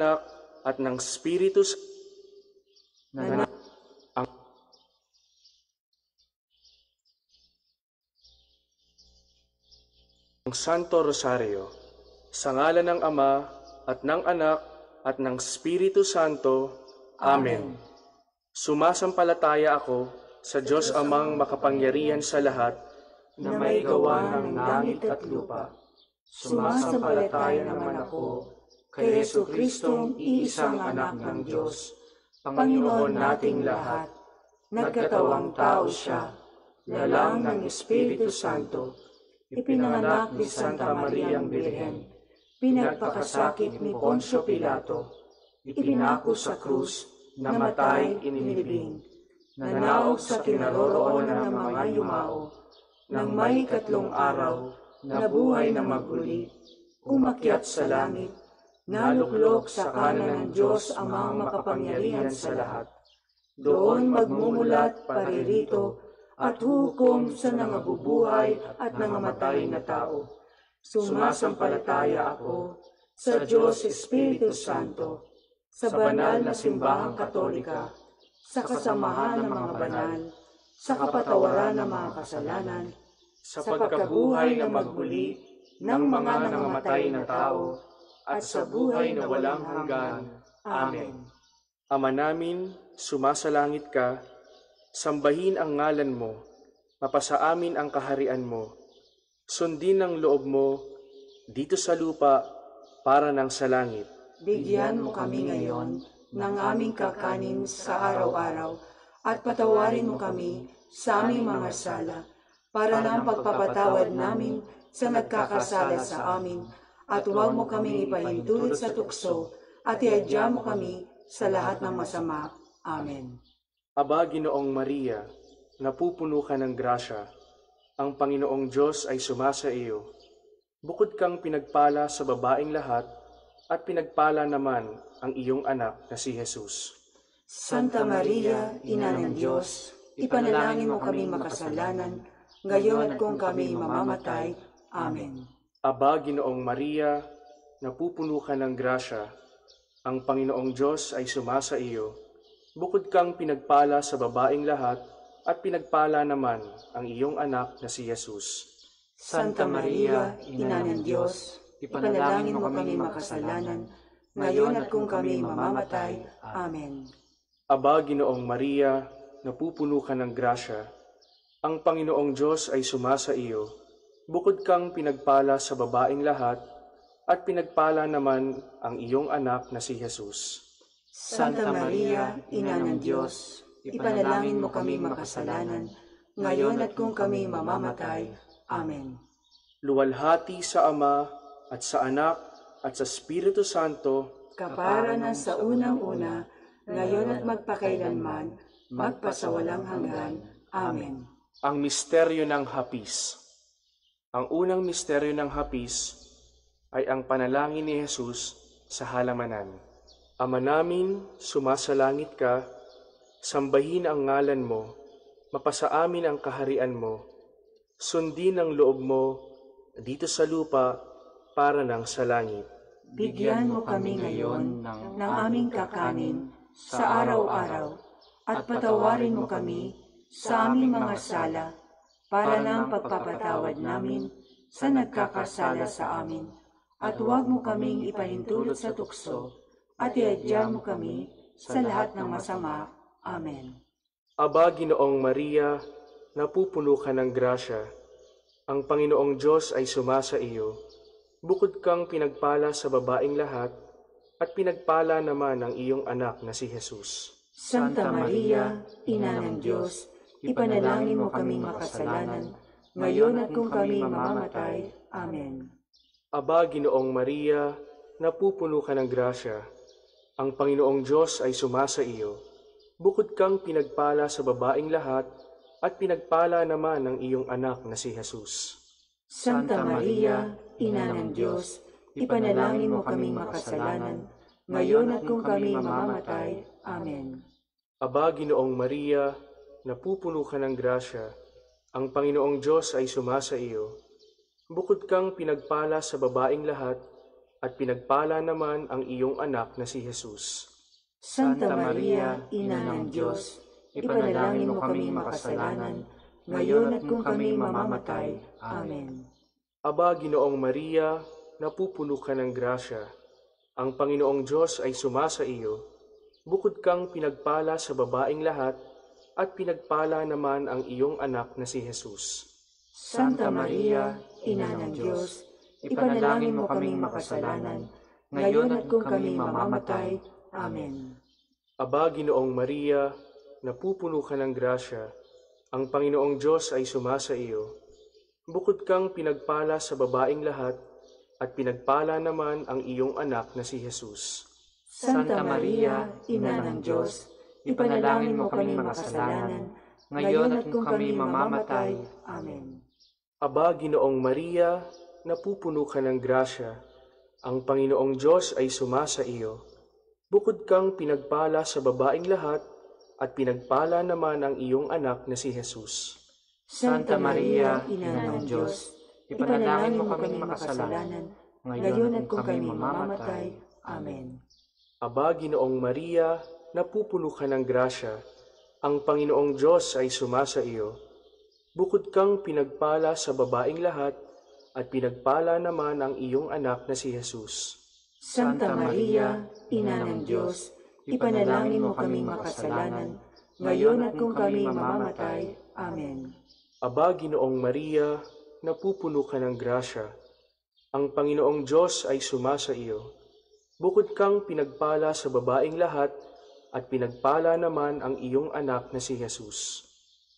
Anak at ng Espiritu Santo. Ang Santo Rosario, sa ngalan ng Ama at ng Anak at ng Espiritu Santo. Amen. Sumasampalataya ako sa Diyos Amang makapangyarihan sa lahat, na may gawa ng langit at lupa. Sumasampalataya naman ako kay Jesucristong iisang anak ng Diyos, Panginoon nating lahat. Nagkatawang tao siya, lalang ng Espiritu Santo, ipinanganak ni Santa Mariang Birhen, pinagpakasakit ni Poncio Pilato, ipinako sa krus, namatay, inilibing, nanaog sa kinaroroonan ng mga yumao, nang may 3 araw, nabuhay na maguli, umakyat sa langit, naluklok sa kanan ng Diyos Amang makapangyarihan sa lahat. Doon magmumulat paririto at hukom sa nangabubuhay at nangamatay na tao. Sumasampalataya ako sa Diyos Espiritu Santo, sa banal na simbahang Katolika, sa kasamahan ng mga banal, sa kapatawaran ng mga kasalanan, sa pagkabuhay na magmuli ng mga nangamatay na tao, at sa buhay na walang hanggan. Amen. Ama namin, sumasalangit ka, sambahin ang ngalan mo, mapasa amin ang kaharian mo, sundin ang loob mo dito sa lupa para ng sa langit. Bigyan mo kami ngayon ng aming kakanin sa araw-araw, at patawarin mo kami sa aming mga sala, para ng pagpapatawad namin sa nagkakasala sa amin, at huwag mo kaming ipahintulot sa tukso, at iadya mo kami sa lahat ng masama. Amen. Aba, Ginoong Maria, napupuno ka ng grasya, ang Panginoong Diyos ay sumasa iyo. Bukod kang pinagpala sa babaeng lahat, at pinagpala naman ang iyong anak na si Jesus. Santa Maria, Ina ng Diyos, ipanalangin mo kaming makasalanan, ngayon at kung kami mamamatay. Amen. Aba, Ginoong Maria, napupuno ka ng grasya, ang Panginoong Diyos ay sumasa iyo. Bukod kang pinagpala sa babaeng lahat, at pinagpala naman ang iyong anak na si Jesus. Santa Maria, Ina ng Diyos, ipanalangin mo kami makasalanan, ngayon at kung kami mamamatay. Amen. Aba, Ginoong Maria, napupuno ka ng grasya, ang Panginoong Diyos ay sumasa iyo. Bukod kang pinagpala sa babaeng lahat, at pinagpala naman ang iyong anak na si Jesus. Santa Maria, Ina ng Diyos, ipanalangin mo kami makasalanan, ngayon at kung kami mamamatay. Amen. Luwalhati sa Ama, at sa Anak, at sa Espiritu Santo, kapara na sa unang-una, ngayon at magpakailanman, magpasawalang hanggan. Amen. Ang misteryo ng hapis. Ang unang misteryo ng hapis ay ang panalangin ni Jesus sa halamanan. Ama namin, sumasalangit ka, sambahin ang ngalan mo, mapasa amin ang kaharian mo, sundin ang loob mo dito sa lupa para ng sa langit. Bigyan mo kami ngayon ng aming kakanin sa araw-araw, at patawarin mo kami sa aming mga sala, para ng pagpapatawad namin sa nagkakasala sa amin, at huwag mo kaming ipahintulot sa tukso, at iadya mo kami sa lahat ng masama. Amen. Aba, Ginoong Maria, napupuno ka ng grasya, ang Panginoong Diyos ay sumasa iyo. Bukod kang pinagpala sa babaeng lahat, at pinagpala naman ang iyong anak na si Jesus. Santa Maria, Ina ng Diyos, ipanalangin mo kaming makasalanan, ngayon at kung kami mamamatay. Amen. Aba, Ginoong Maria, napupuno ka ng grasya, ang Panginoong Diyos ay sumasa iyo. Bukod kang pinagpala sa babaeng lahat, at pinagpala naman ang iyong anak na si Jesus. Santa Maria, Ina ng Diyos, ipanalangin mo kaming makasalanan, ngayon at kung kami mamamatay. Amen. Aba, Ginoong Maria, napupuno ka ng grasya, ang Panginoong Diyos ay sumasa iyo. Bukod kang pinagpala sa babaeng lahat, at pinagpala naman ang iyong anak na si Jesus. Santa Maria, Ina ng Diyos, ipanalangin mo kaming makasalanan, ngayon at kung kami mamamatay. Amen. Aba, Ginoong Maria, napupuno ka ng grasya. Ang Panginoong Diyos ay sumasa iyo. Bukod kang pinagpala sa babaing lahat, at pinagpala naman ang iyong anak na si Jesus. Santa Maria, Ina ng Diyos, ipanalangin mo kaming makasalanan, ngayon at kung kami mamamatay. Amen. Aba, Ginoong Maria, napupuno ka ng grasya. Ang Panginoong Diyos ay sumasa iyo. Bukod kang pinagpala sa babaing lahat, at pinagpala naman ang iyong anak na si Jesus. Santa Maria, Ina ng Diyos, ipanalangin mo kaming makasalanan, ngayon at kung kami mamamatay. Amen. Aba, Ginoong Maria, napupuno ka ng grasya. Ang Panginoong Diyos ay sumasa iyo. Bukod kang pinagpala sa babaing lahat, at pinagpala naman ang iyong anak na si Jesus. Santa Maria, Ina ng Diyos, ipanalangin mo kaming makasalanan, ngayon at kung kami mamamatay. Amen. Aba, Ginoong Maria, napupuno ka ng grasya. Ang Panginoong Diyos ay sumasa iyo. Bukod kang pinagpala sa babaing lahat, at pinagpala naman ang iyong anak na si Jesus. Santa Maria, Ina ng Diyos, ipanalangin mo kaming makasalanan, ngayon at kung kami mamamatay. Amen. Aba, Ginoong Maria, napupuno ka ng grasya. Ang Panginoong Diyos ay sumasa iyo. Bukod kang pinagpala sa babaing lahat, at pinagpala naman ang iyong anak na si Jesus.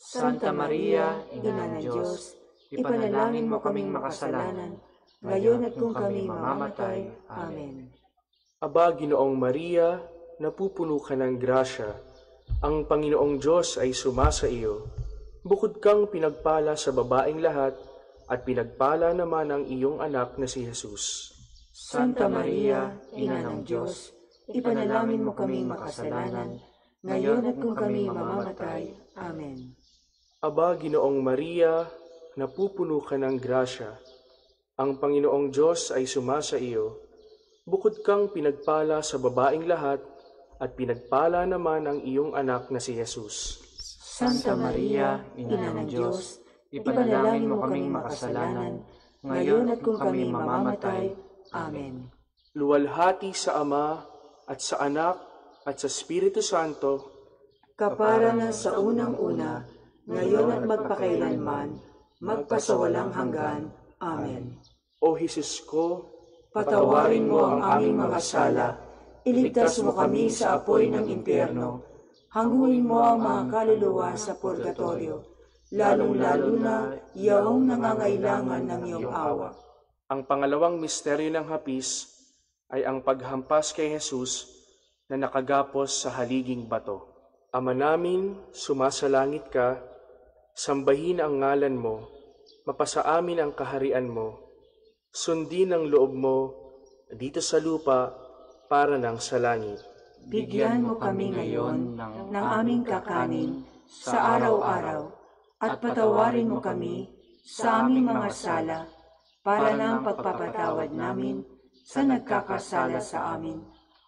Santa Maria, Ina ng Diyos, ipanalangin mo kaming makasalanan, ngayon at kung kami mamamatay. Amen. Aba, Ginoong Maria, napupuno ka ng grasya. Ang Panginoong Diyos ay sumasa iyo. Bukod kang pinagpala sa babaing lahat, at pinagpala naman ang iyong anak na si Jesus. Santa Maria, Ina ng Diyos, ipanalangin mo kaming makasalanan, ngayon at kung kami mamamatay. Amen. Aba, Ginoong Maria, napupuno ka ng grasya. Ang Panginoong Diyos ay sumasa iyo. Bukod kang pinagpala sa babaing lahat, at pinagpala naman ang iyong anak na si Jesus. Santa Maria, Ina ng Diyos, ipanalangin mo kaming makasalanan, ngayon at kung kami mamamatay. Amen. Luwalhati sa Ama, at sa Anak, at sa Espiritu Santo, kapara na sa unang-una, ngayon at magpakailanman, magpasawalang hanggan. Amen. O Jesus ko, Patawarin mo ang aming mga sala, iligtas mo kami sa apoy ng impyerno, hanguin mo ang mga kaluluwa sa purgatorio, lalong-lalo na yaong nangangailangan ng iyong awa. ang pangalawang misteryo ng hapis ay ang paghampas kay Jesus na nakagapos sa haliging bato. Ama namin, sumasalangit ka, sambahin ang ngalan mo, mapasa amin ang kaharian mo, sundin ang loob mo dito sa lupa para nang sa langit. Bigyan mo kami ngayon ng aming kakanin sa araw-araw, at patawarin mo kami sa aming mga sala, para ng pagpapatawad namin sa nagkakasala sa amin,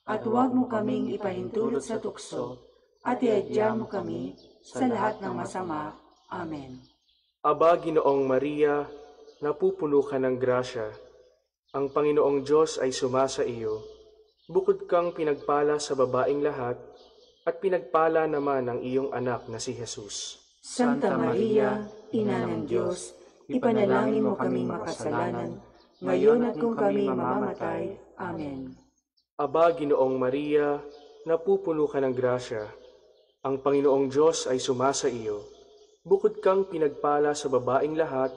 at huwag mo kaming ipahintulot sa tukso, at iadya mo kami sa lahat ng masama. Amen. Aba, Ginoong Maria, napupuno ka ng grasya. Ang Panginoong Diyos ay sumasa iyo. Bukod kang pinagpala sa babaing lahat, at pinagpala naman ang iyong anak na si Jesus. Santa Maria, Ina ng Diyos, ipanalangin mo kaming makasalanan, ngayon at kung kami mamamatay. Amen. Aba, Ginoong Maria, napupuno ka ng grasya. Ang Panginoong Diyos ay sumasa iyo. Bukod kang pinagpala sa babaing lahat,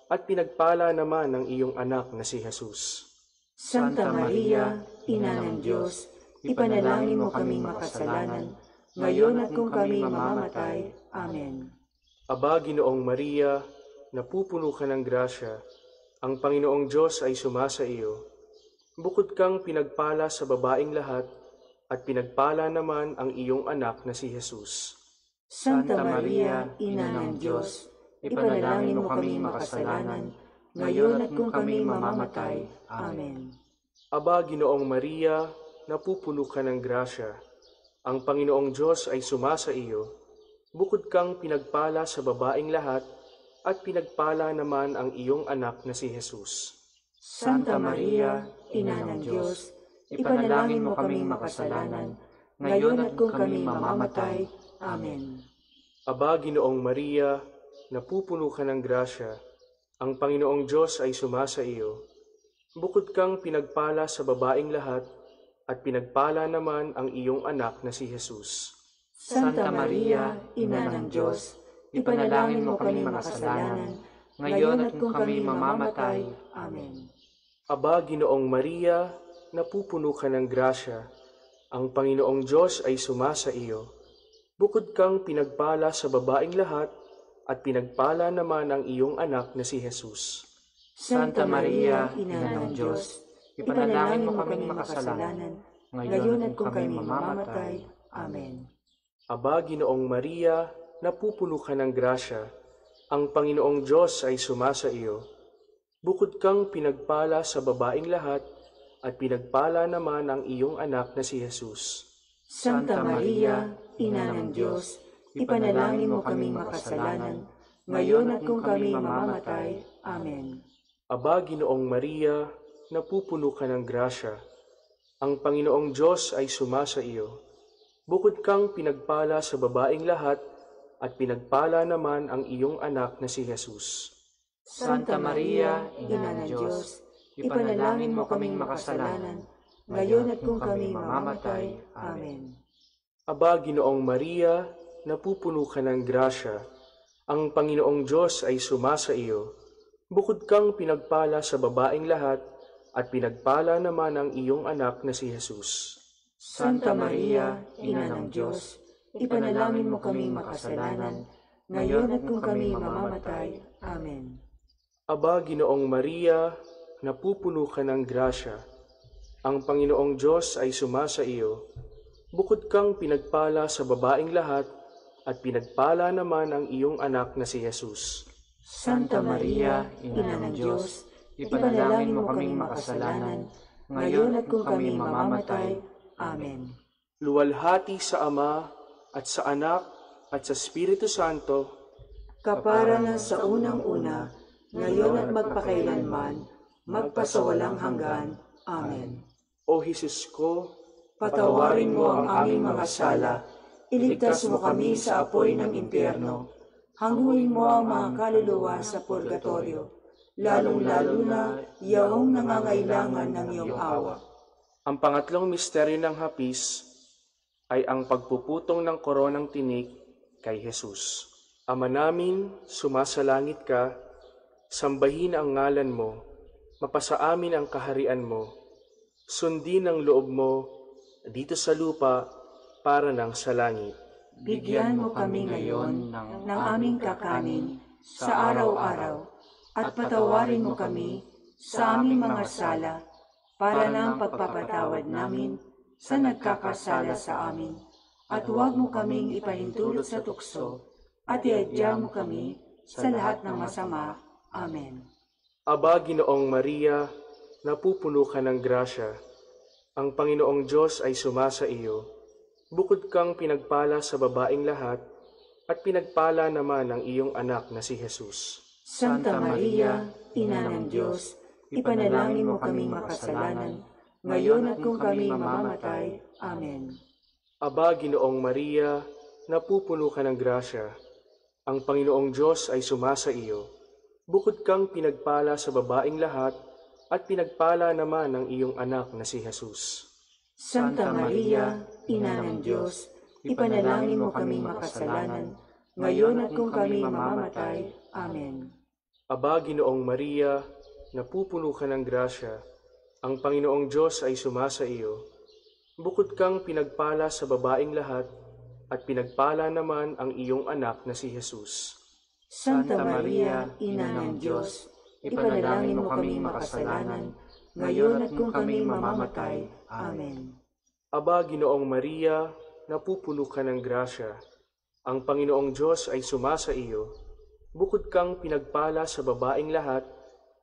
at pinagpala naman ang iyong anak na si Jesus. Santa Maria, Ina ng Diyos, ipanalangin mo kaming makasalanan, ngayon at kung kami mamamatay. Amen. Aba, Ginoong Maria, napupuno ka ng grasya. Ang Panginoong Diyos ay sumasa iyo. Bukod kang pinagpala sa babaing lahat, at pinagpala naman ang iyong anak na si Jesus. Santa Maria, Ina ng Diyos, ipanalangin mo kaming makasalanan, ngayon at kung kami mamamatay. Amen. Aba, Ginoong Maria, napupuno ka ng grasya. Ang Panginoong Diyos ay sumasa iyo. Bukod kang pinagpala sa babaing lahat, at pinagpala naman ang iyong anak na si Jesus. Santa Maria, Ina ng Diyos, ipanalangin mo kaming makasalanan, ngayon at kung kami mamamatay. Amen. Aba, Ginoong Maria, napupuno ka ng grasya. Ang Panginoong Diyos ay sumasa iyo. Bukod kang pinagpala sa babaing lahat, at pinagpala naman ang iyong anak na si Jesus. Santa Maria, Ina ng Diyos, ipanalangin mo kaming makasalanan, ngayon at kung kami mamamatay. Amen. Aba, Ginoong Maria, napupuno ka ng grasya. Ang Panginoong Diyos ay sumasa iyo. Bukod kang pinagpala sa babaing lahat, at pinagpala naman ang iyong anak na si Jesus. Santa Maria, Ina ng Diyos, ipanalangin mo kaming makasalanan, ngayon at kung kami mamamatay. Amen. Aba, Ginoong Maria, napupuno ka ng grasya. Ang Panginoong Diyos ay sumasa iyo. Bukod kang pinagpala sa babaing lahat, at pinagpala naman ang iyong anak na si Jesus. Santa Maria, Ina ng Diyos, ipanalangin mo kaming makasalanan, ngayon at kung kami mamamatay. Amen. Aba, Ginoong Maria, napupuno ka ng grasya. Ang Panginoong Diyos ay sumasa iyo. Bukod kang pinagpala sa babaing lahat, at pinagpala naman ang iyong anak na si Jesus. Santa Maria, Ina ng Diyos, ipanalangin mo kaming makasalanan, ngayon at kung kami mamamatay. Amen. Aba, Ginoong Maria, napupuno ka ng grasya. Ang Panginoong Diyos ay sumasa iyo. Bukod kang pinagpala sa babaing lahat, at pinagpala naman ang iyong anak na si Jesus. Santa Maria, Ina ng Diyos, ipanalangin mo kaming makasalanan, ngayon at kung kami mamamatay. Amen. Aba, Ginoong Maria, napupuno ka ng grasya. Ang Panginoong Diyos ay sumasa iyo. Bukod kang pinagpala sa babaing lahat, at pinagpala naman ang iyong anak na si Jesus. Santa Maria, Ina ng Diyos, ipanalangin mo kaming makasalanan, ngayon at kung kami mamamatay. Amen. Luwalhati sa Ama, at sa Anak, at sa Espiritu Santo, kapara na sa unang-una, ngayon at magpakailanman, magpasawalang hanggan. Amen. O Jesus ko, Patawarin mo ang aming mga sala, iligtas mo kami sa apoy ng impyerno, hangguin mo ang mga kaluluwa sa purgatorio, lalong-lalo na yaong nangangailangan ng iyong awa. ang pangatlong misteryo ng hapis ay ang pagpuputong ng koronang tinik kay Jesus. Ama namin, sumasalangit ka, sambahin ang ngalan mo, mapasa amin ang kaharian mo, sundin ang loob mo dito sa lupa para nang sa langit. Bigyan mo kami ngayon ng aming kakanin sa araw-araw, at patawarin mo kami sa aming mga sala, para ng pagpapatawad namin sa nagkakasala sa amin. At huwag mo kaming ipahintulot sa tukso, at iadya mo kami sa lahat ng masama. Amen. Aba, Ginoong Maria, napupuno ka ng grasya. Ang Panginoong Diyos ay sumasa iyo. Bukod kang pinagpala sa babaing lahat, at pinagpala naman ang iyong anak na si Jesus. Santa Maria, Ina ng Diyos, ipanalangin mo kaming makasalanan, ngayon at kung kami mamamatay. Amen. Aba, Ginoong Maria, napupuno ka ng grasya. Ang Panginoong Diyos ay sumasa iyo. Bukod kang pinagpala sa babaing lahat, at pinagpala naman ang iyong anak na si Jesus. Santa Maria, Ina ng Diyos, ipanalangin mo kaming makasalanan, ngayon at kung kami mamamatay. Amen. Aba, Ginoong Maria, napupuno ka ng grasya. Ang Panginoong Diyos ay sumasa iyo. Bukod kang pinagpala sa babaing lahat, at pinagpala naman ang iyong anak na si Jesus. Santa Maria, Ina ng Diyos, ipanalangin mo kaming makasalanan, ngayon at kung kami mamamatay. Amen. Aba, Ginoong Maria, napupuno ka ng grasya. Ang Panginoong Diyos ay sumasa iyo. Bukod kang pinagpala sa babaing lahat,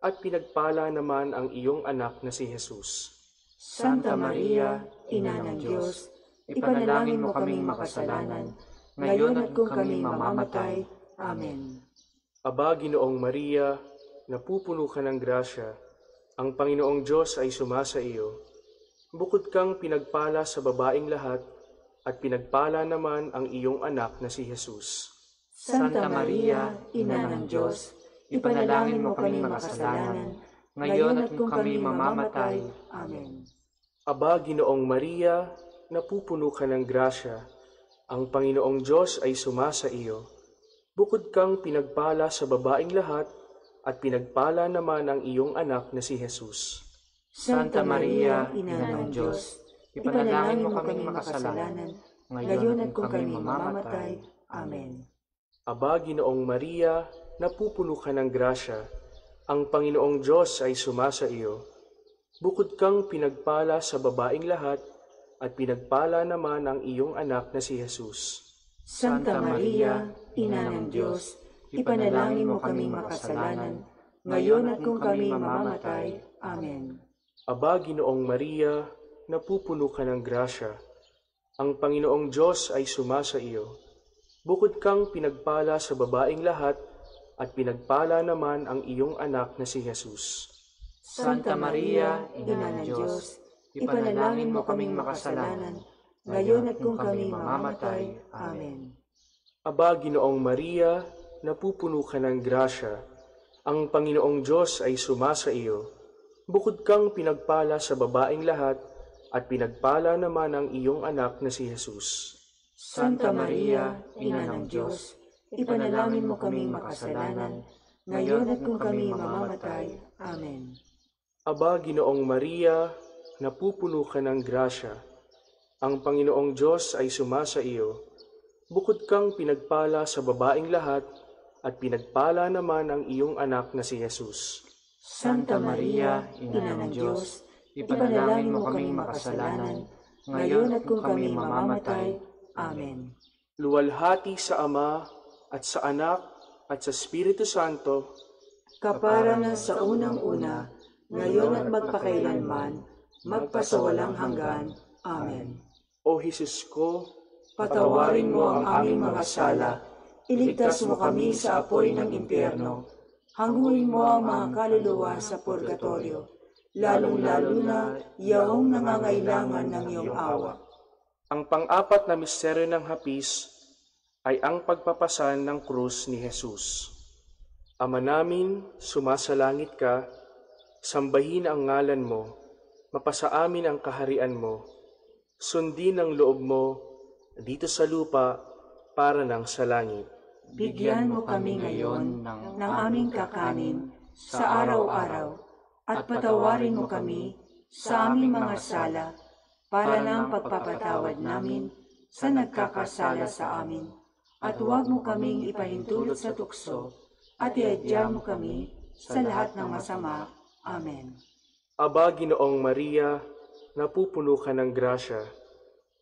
at pinagpala naman ang iyong anak na si Jesus. Santa Maria, Ina ng Diyos, ipanalangin mo kaming makasalanan, ngayon at kung kami mamamatay. Amen. Aba, Ginoong Maria, napupuno ka ng grasya, ang Panginoong Diyos ay sumasa iyo. Bukod kang pinagpala sa babaing lahat, at pinagpala naman ang iyong anak na si Jesus. Santa Maria, Ina ng Diyos, ipanalangin mo kaming makasalanan, ngayon at kung kami mamamatay. Amen. Aba, Ginoong Maria, napupuno ka ng grasya, ang Panginoong Diyos ay sumasa iyo. Bukod kang pinagpala sa babaing lahat, at pinagpala naman ang iyong anak na si Jesus. Santa Maria, Ina ng Diyos, ipanalangin mo kaming makasalanan, ngayon at kung kami mamamatay. Amen. Aba, Ginoong Maria, napupuno ka ng grasya, ang Panginoong Diyos ay sumasa iyo. Bukod kang pinagpala sa babaing lahat, at pinagpala naman ang iyong anak na si Jesus. Santa Maria, Ina ng Diyos, ipanalangin mo kaming makasalanan, ngayon at kung kami mamamatay. Amen. Aba, Ginoong Maria, napupuno ka ng grasya, ang Panginoong Diyos ay sumasa iyo. Bukod kang pinagpala sa babaing lahat, at pinagpala naman ang iyong anak na si Jesus. Santa Maria, Ina ng Diyos, ipanalangin mo kaming makasalanan, ngayon at kung kami mamamatay. Amen. Aba, Ginoong Maria, napupuno ka ng grasya, ang Panginoong Diyos ay sumasa iyo. Bukod kang pinagpala sa babaing lahat, at pinagpala naman ang iyong anak na si Jesus. Santa Maria, Ina ng Diyos, ipanalangin mo kaming makasalanan, ngayon at kung kami mamamatay. Amen. Aba, Ginoong Maria, napupuno ka ng grasya, ang Panginoong Diyos ay sumasa iyo. Bukod kang pinagpala sa babaing lahat, at pinagpala naman ang iyong anak na si Jesus. Santa Maria, Ina ng Diyos, ipanalangin mo kaming makasalanan, ngayon at kung kami mamamatay. Amen. Luwalhati sa Ama, at sa Anak, at sa Espiritu Santo, kapara na sa unang-una, ngayon at magpakailanman, magpasawalang hanggan. Amen. O Jesus ko, Patawarin mo ang aming mga sala, iligtas mo kami sa apoy ng impyerno, hanguin mo ang mga kaluluwa sa purgatorio, lalong-lalo na yaong nangangailangan ng iyong awa. ang pang-apat na misteryo ng hapis ay ang pagpapasan ng krus ni Jesus. Ama namin, sumasalangit ka, sambahin ang ngalan mo, mapasa amin ang kaharian mo, sundin ang loob mo dito sa lupa para ng sa langit. Bigyan mo kami ngayon ng aming kakanin sa araw-araw, at patawarin mo kami sa aming mga sala, para ng pagpapatawad namin sa nagkakasala sa amin. At huwag mo kaming ipahintulot sa tukso, at iadya mo kami sa lahat ng masama. Amen. Aba, Ginoong Maria, napupuno ka ng grasya,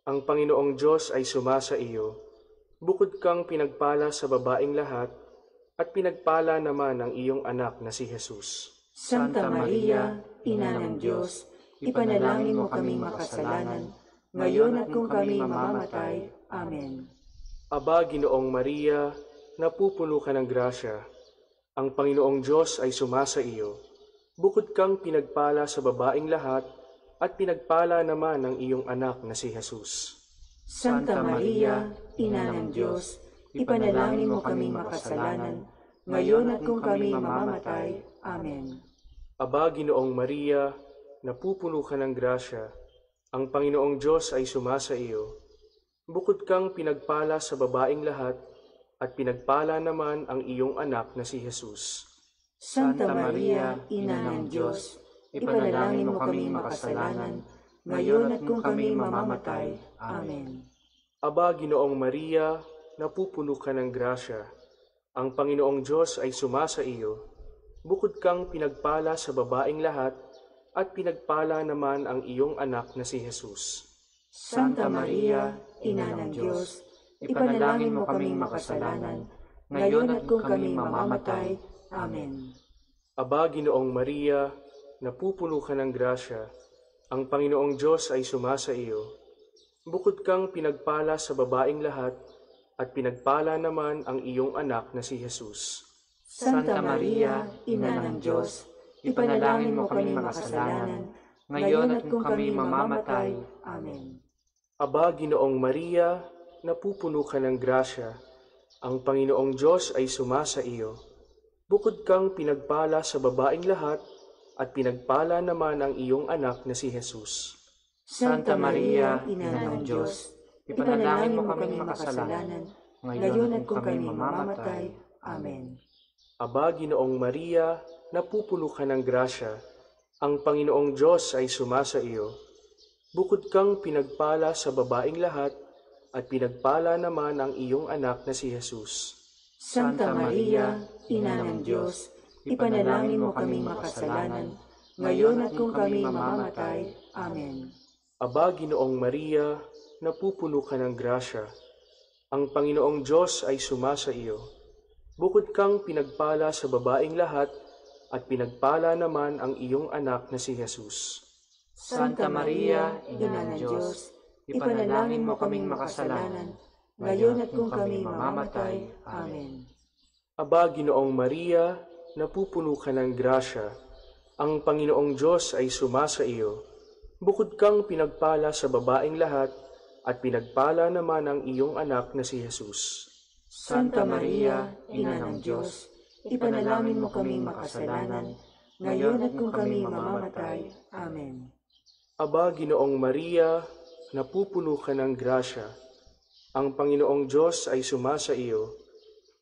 ang Panginoong Diyos ay sumasa iyo. Bukod kang pinagpala sa babaing lahat, at pinagpala naman ang iyong anak na si Jesus. Santa Maria, Ina ng Diyos, ipanalangin mo kaming makasalanan, ngayon at kung kami mamamatay. Amen. Aba, Ginoong Maria, napupuno ka ng grasya, ang Panginoong Diyos ay sumasa iyo. Bukod kang pinagpala sa babaing lahat, at pinagpala naman ang iyong anak na si Jesus. Santa Maria, Ina ng Diyos, ipanalangin mo kaming makasalanan, ngayon at kung kami mamamatay. Amen. Aba, Ginoong Maria, napupuno ka ng grasya, ang Panginoong Diyos ay sumasa iyo. Bukod kang pinagpala sa babaing lahat, at pinagpala naman ang iyong anak na si Jesus. Santa Maria, Ina ng Diyos, ipanalangin mo kaming makasalanan, ngayon at kung kami mamamatay. Amen. Aba, Ginoong Maria, napupuno ka ng grasya, ang Panginoong Diyos ay sumasa iyo. Bukod kang pinagpala sa babaing lahat, at pinagpala naman ang iyong anak na si Jesus. Santa Maria, Ina ng Diyos, ipanalangin mo kaming makasalanan, ngayon at kung kami mamamatay. Amen. Aba, Ginoong Maria, napupuno ka ng grasya, Ang Panginoong Diyos ay sumasa iyo. Bukod kang pinagpala sa babaing lahat, at pinagpala naman ang iyong anak na si Jesus. Santa Maria, Ina ng Diyos, ipanalangin mo kaming makasalanan, ngayon at kung kami mamamatay. Amen. Aba, Ginoong Maria, napupuno ka ng grasya. Ang Panginoong Diyos ay sumasa iyo. Bukod kang pinagpala sa babaing lahat, at pinagpala naman ang iyong anak na si Jesus. Santa Maria, Ina ng Diyos, ipanalangin mo kaming makasalanan, ngayon at kung kami mamamatay. Amen. Aba, Ginoong Maria, napupuno ka ng grasya. Ang Panginoong Diyos ay sumasa iyo. Bukod kang pinagpala sa babaing lahat, at pinagpala naman ang iyong anak na si Jesus. Santa Maria, Ina ng Diyos, ipanalangin mo kaming makasalanan, ngayon at kung kami mamamatay. Amen. Aba, Ginoong Maria, napupuno ka ng grasya. Ang Panginoong Diyos ay sumasa iyo. Bukod kang pinagpala sa babaing lahat, at pinagpala naman ang iyong anak na si Jesus. Santa Maria, Ina ng Diyos, ipanalangin mo kaming makasalanan, ngayon at kung kami mamamatay. Amen. Aba, Ginoong Maria, napupuno ka ng grasya. Ang Panginoong Diyos ay sumasa iyo. Bukod kang pinagpala sa babaing lahat, at pinagpala naman ang iyong anak na si Jesus. Santa Maria, Ina ng Diyos, ipanalangin mo kaming makasalanan, ngayon at kung kami mamamatay. Amen. Aba, Ginoong Maria, napupuno ka ng grasya. Ang Panginoong Diyos ay sumasa iyo.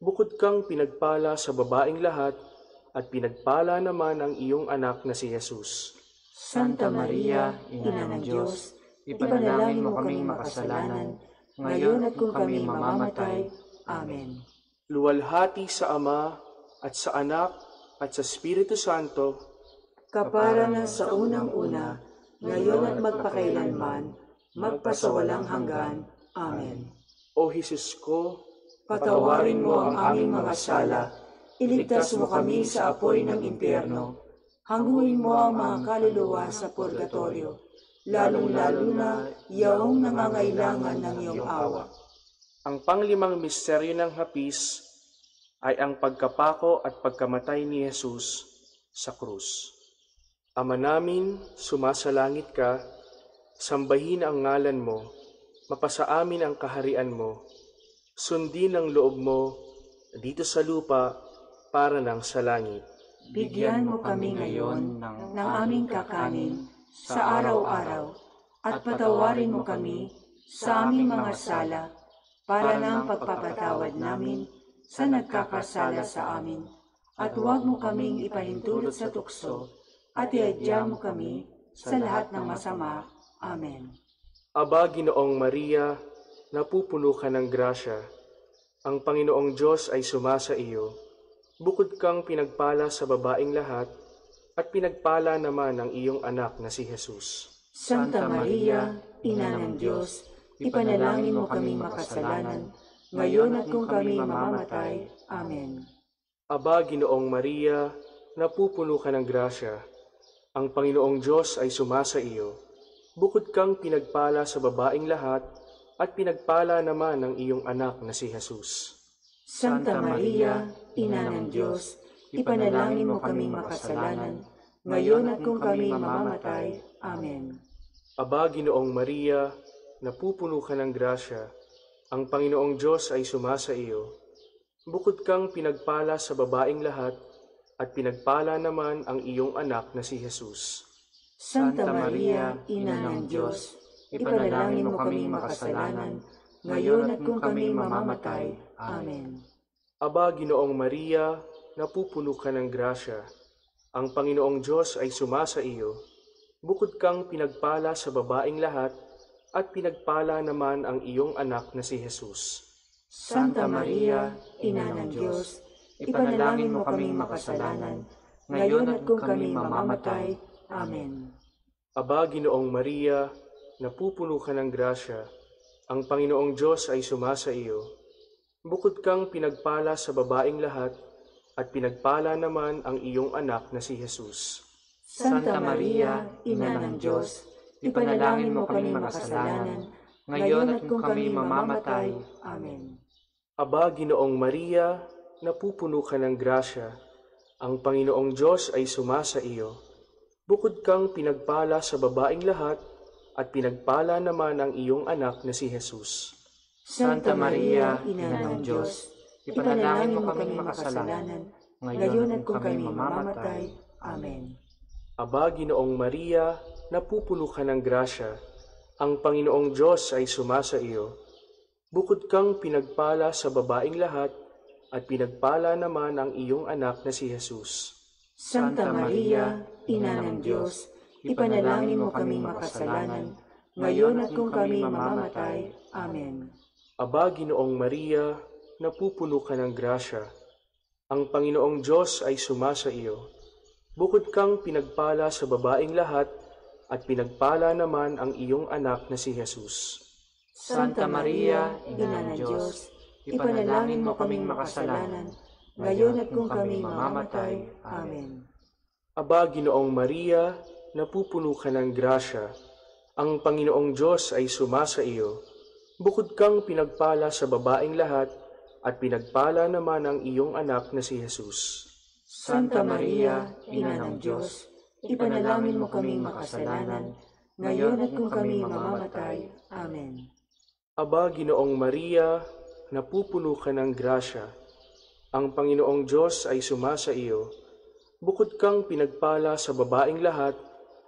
Bukod kang pinagpala sa babaing lahat, at pinagpala naman ang iyong anak na si Jesus. Santa Maria, Ina ng Diyos, ipanalangin mo kaming makasalanan, ngayon at kung kami mamamatay. Amen. Luwalhati sa Ama, at sa Anak, at sa Espiritu Santo, kapara na sa unang-una, ngayon at magpakailanman, magpasawalang hanggan. Amen. O Jesus ko, Patawarin mo ang aming mga sala, iligtas mo kami sa apoy ng impyerno, hangguin mo ang mga kaluluwa sa purgatorio, lalong-lalo na yaong nangangailangan ng iyong awa. ang panglimang misteryo ng hapis ay ang pagkapako at pagkamatay ni Jesus sa krus. Ama namin, sumasalangit ka, sambahin ang ngalan mo, mapasa amin ang kaharian mo, sundin ang loob mo dito sa lupa para ng sa langit. Bigyan mo kami ngayon ng aming kakanin sa araw-araw at patawarin mo kami sa aming mga sala para ng pagpapatawad namin sa nagkakasala sa amin. At huwag mo kaming ipahintulot sa tukso at iadya mo kami sa lahat ng masama. Amen. Aba, Ginoong Maria, napupuno ka ng grasya. Ang Panginoong Diyos ay sumasa iyo. Bukod kang pinagpala sa babaing lahat, at pinagpala naman ang iyong anak na si Jesus. Santa Maria, Ina ng Diyos, ipanalangin mo kaming makasalanan, ngayon at kung kami mamamatay. Amen. Aba, Ginoong Maria, napupuno ka ng grasya. Ang Panginoong Diyos ay sumasa iyo. Bukod kang pinagpala sa babaing lahat, at pinagpala naman ang iyong anak na si Jesus. Santa Maria, Ina ng Diyos, ipanalangin mo kaming makasalanan, ngayon at kung kami mamamatay. Amen. Aba, Ginoong Maria, napupuno ka ng grasya. Ang Panginoong Diyos ay sumasa iyo. Bukod kang pinagpala sa babaing lahat, at pinagpala naman ang iyong anak na si Jesus. Santa Maria, Ina ng Diyos, ipanalangin mo kaming makasalanan, ngayon at kung kami mamamatay. Amen. Aba, Ginoong Maria, napupuno ka ng grasya. Ang Panginoong Diyos ay sumasa iyo. Bukod kang pinagpala sa babaing lahat, at pinagpala naman ang iyong anak na si Jesus. Santa Maria, Ina ng Diyos, ipanalangin mo kaming makasalanan, ngayon at kung kami mamamatay. Amen. Aba, Ginoong Maria, napupuno ka ng grasya. Ang Panginoong Diyos ay sumasa iyo. Bukod kang pinagpala sa babaing lahat, at pinagpala naman ang iyong anak na si Jesus. Santa Maria, Ina ng Diyos, ipanalangin mo kaming makasalanan, ngayon at kung kami mamamatay. Amen. Aba, Ginoong Maria, napupuno ka ng grasya, ang Panginoong Diyos ay sumasa iyo. Bukod kang pinagpala sa babaeng lahat, at pinagpala naman ang iyong anak na si Jesus. Santa Maria, Ina ng Diyos, ipanalangin mo kaming makasalanan, ngayon at kung kami mamamatay. Amen. Aba, Ginoong Maria, napupuno ka ng grasya, ang Panginoong Diyos ay sumasa iyo. Bukod kang pinagpala sa babaeng lahat, at pinagpala naman ang iyong anak na si Jesus. Santa Maria, Ina ng Diyos, ipanalangin mo kaming makasalanan, ngayon at kung kami mamamatay. Amen. Aba, Ginoong Maria, napupuno ka ng grasya, ang Panginoong Diyos ay sumasa iyo. Bukod kang pinagpala sa babaeng lahat, at pinagpala naman ang iyong anak na si Jesus. Santa Maria, Ina ng Diyos, ipanalangin mo kaming makasalanan, ngayon at kung kami mamamatay. Amen. Aba, Ginoong Maria, napupuno ka ng grasya, ang Panginoong Diyos ay sumasa iyo. Bukod kang pinagpala sa babaeng lahat, at pinagpala naman ang iyong anak na si Jesus. Santa Maria, Ina ng Diyos, ipanalangin mo kaming makasalanan, ngayon at kung kami mamamatay. Amen. Aba, Ginoong Maria, napupuno ka ng grasya, ang Panginoong Diyos ay sumasa iyo. Bukod kang pinagpala sa babaeng lahat,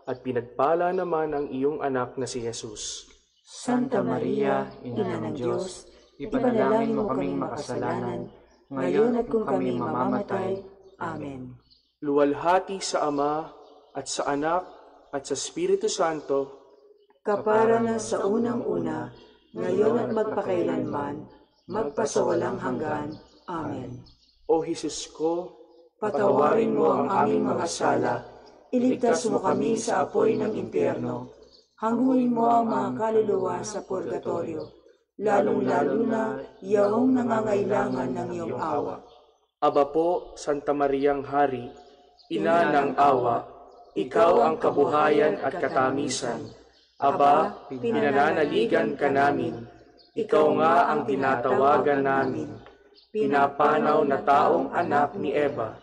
at pinagpala naman ang iyong anak na si Jesus. Santa Maria, Ina ng Diyos, ipanalangin mo kaming makasalanan, ngayon at kung kami mamamatay. Amen. Luwalhati sa Ama, at sa Anak, at sa Espiritu Santo, Kapara na sa unang-una, ngayon at magpakailanman, magpasawalang hanggan. Amen. O Jesus ko, Patawarin mo ang aming mga sala, iligtas mo kami sa apoy ng impyerno, hanguin mo ang mga kaluluwa sa purgatorio, lalong-lalo na yaong nangangailangan ng iyong awa. Aba po, Santa Mariang Hari, Ina ng awa, ikaw ang kabuhayan at katamisan. Aba, pinananaligan ka namin, ikaw nga ang tinatawagan namin. Pinapanaw na taong anak ni Eva,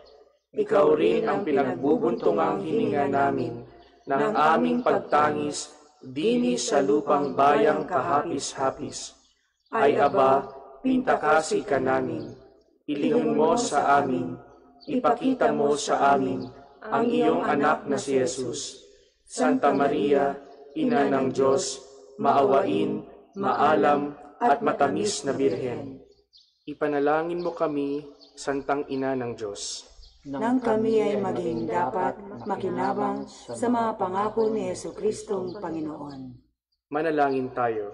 ikaw rin ang pinagbubuntungang hininga namin ng aming pagtangis dini sa lupang bayang kahapis-hapis. Ay aba, pintakasi ka namin, ilingon mo sa amin, ipakita mo sa amin ang iyong anak na si Jesus. Santa Maria, Ina ng Diyos, maawain, maalam, at matamis na Birhen. Ipanalangin mo kami, Santang Ina ng Diyos, Nang kami ay maging dapat makinabang sa mga pangako ni Jesucristong Panginoon. manalangin tayo.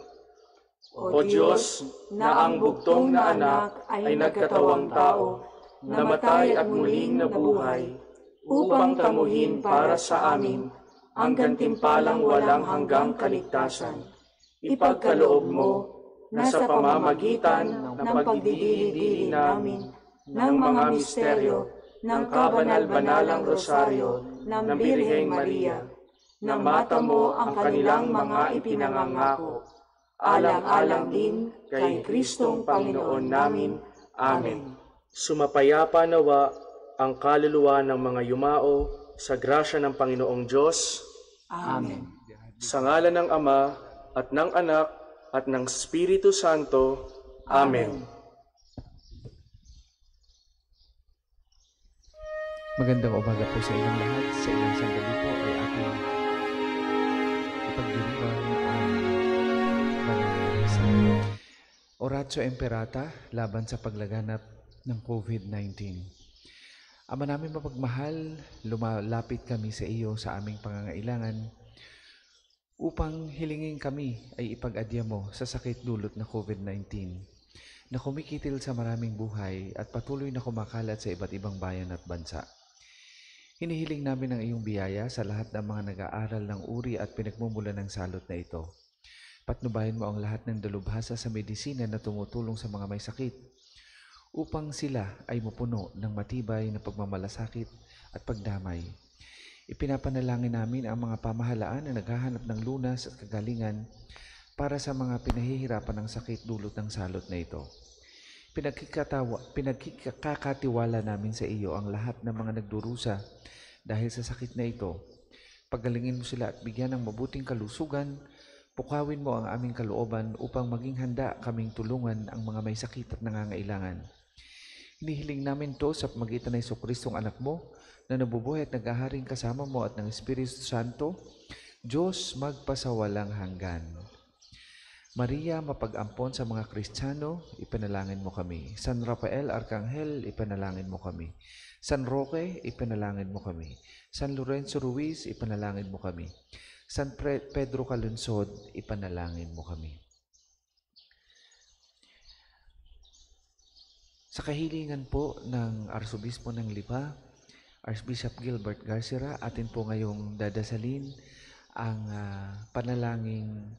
O Diyos, na ang bugtong na anak ay nagkatawang tao, namatay at muling nabuhay, upang tamuhin para sa amin ang gantimpalang walang hanggang kaligtasan. Ipagkaloob mo na sa pamamagitan ng pagdidili-dili namin ng mga misteryo ng kabanal-banalang rosaryo ng Birheng Maria, na mata mo ang kanilang mga ipinangangako, alang-alang din kay Kristong Panginoon namin. Amen. Sumapayapa nawa ang kaluluwa ng mga yumao sa grasya ng Panginoong Diyos, Amen. sa ngalan ng Ama, at ng Anak, at ng Espiritu Santo. Amen. Magandang umaga po sa inyong lahat. Sa ilang sandali po ay ating ipagdiriwang ang banal na misa. Oratio Imperata laban sa paglaganap ng COVID-19. Ama namin mapagmahal, lumalapit kami sa iyo sa aming pangangailangan upang hilingin kami ay ipag-adya mo sa sakit dulot na COVID-19 na kumikitil sa maraming buhay at patuloy na kumakalat sa iba't ibang bayan at bansa. Hinihiling namin ang iyong biyaya sa lahat ng mga nag-aaral ng uri at pinagmumula ng salot na ito. Patnubayan mo ang lahat ng dalubhasa sa medisina na tumutulong sa mga may sakit upang sila ay mapuno ng matibay na pagmamalasakit at pagdamay. Ipinapanalangin namin ang mga pamahalaan na naghahanap ng lunas at kagalingan para sa mga pinahihirapan ng sakit dulot ng salot na ito. Pinagkakatiwala namin sa iyo ang lahat ng mga nagdurusa dahil sa sakit na ito. Pagalingin mo sila at bigyan ng mabuting kalusugan. Pukawin mo ang aming kalooban upang maging handa kaming tulungan ang mga may sakit at nangangailangan. Hinihiling namin to sa pamagitan ng Jesucristong anak mo na nabubuhay at nag-aharing kasama mo at ng Espiritu Santo, Diyos magpasawalang hanggan. Maria, mapag-ampon sa mga Kristiyano, ipanalangin mo kami. San Rafael Arcangel, ipanalangin mo kami. San Roque, ipanalangin mo kami. San Lorenzo Ruiz, ipanalangin mo kami. San Pedro Calunsod, ipanalangin mo kami. Sa kahilingan po ng Arsobispo ng Lipa, Archbishop Gilbert Garcera, atin po ngayong dadasalin ang panalangin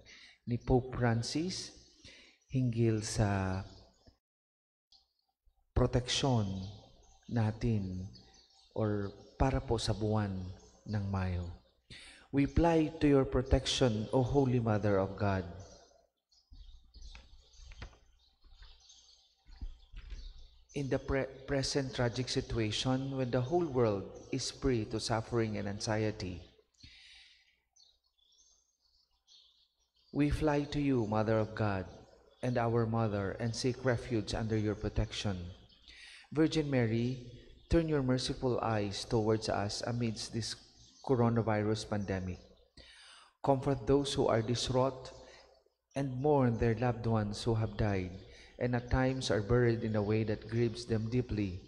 ni Pope Francis hinggil sa proteksyon natin or para po sa buwan ng Mayo. We fly to your protection, O Holy Mother of God. In the present tragic situation, when the whole world is prey to suffering and anxiety, we fly to you, Mother of God, and our Mother, and seek refuge under your protection. Virgin Mary, turn your merciful eyes towards us amidst this coronavirus pandemic. Comfort those who are distraught and mourn their loved ones who have died, and at times are buried in a way that grieves them deeply.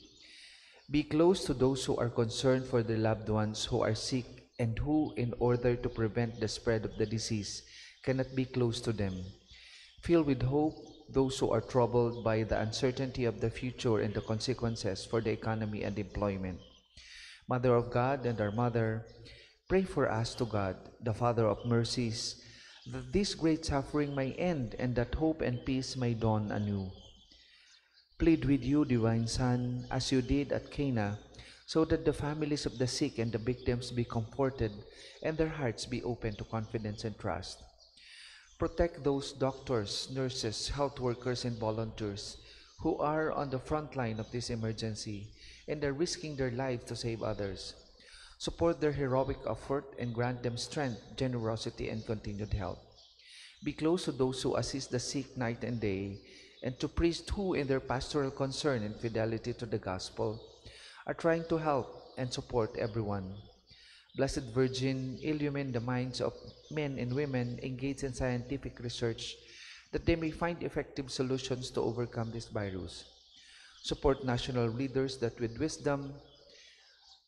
Be close to those who are concerned for their loved ones who are sick and who, in order to prevent the spread of the disease, cannot be close to them. Fill with hope those who are troubled by the uncertainty of the future and the consequences for the economy and employment. Mother of God and our Mother, pray for us to God, the Father of mercies, that this great suffering may end and that hope and peace may dawn anew. Plead with you, Divine Son, as you did at Cana, so that the families of the sick and the victims be comforted and their hearts be open to confidence and trust. Protect those doctors, nurses, health workers, and volunteers who are on the front line of this emergency and are risking their lives to save others. Support their heroic effort and grant them strength, generosity, and continued help. Be close to those who assist the sick night and day, and to priests who, in their pastoral concern and fidelity to the gospel, are trying to help and support everyone. Blessed Virgin, illumine the minds of men and women engaged in scientific research that they may find effective solutions to overcome this virus. Support national leaders that with wisdom,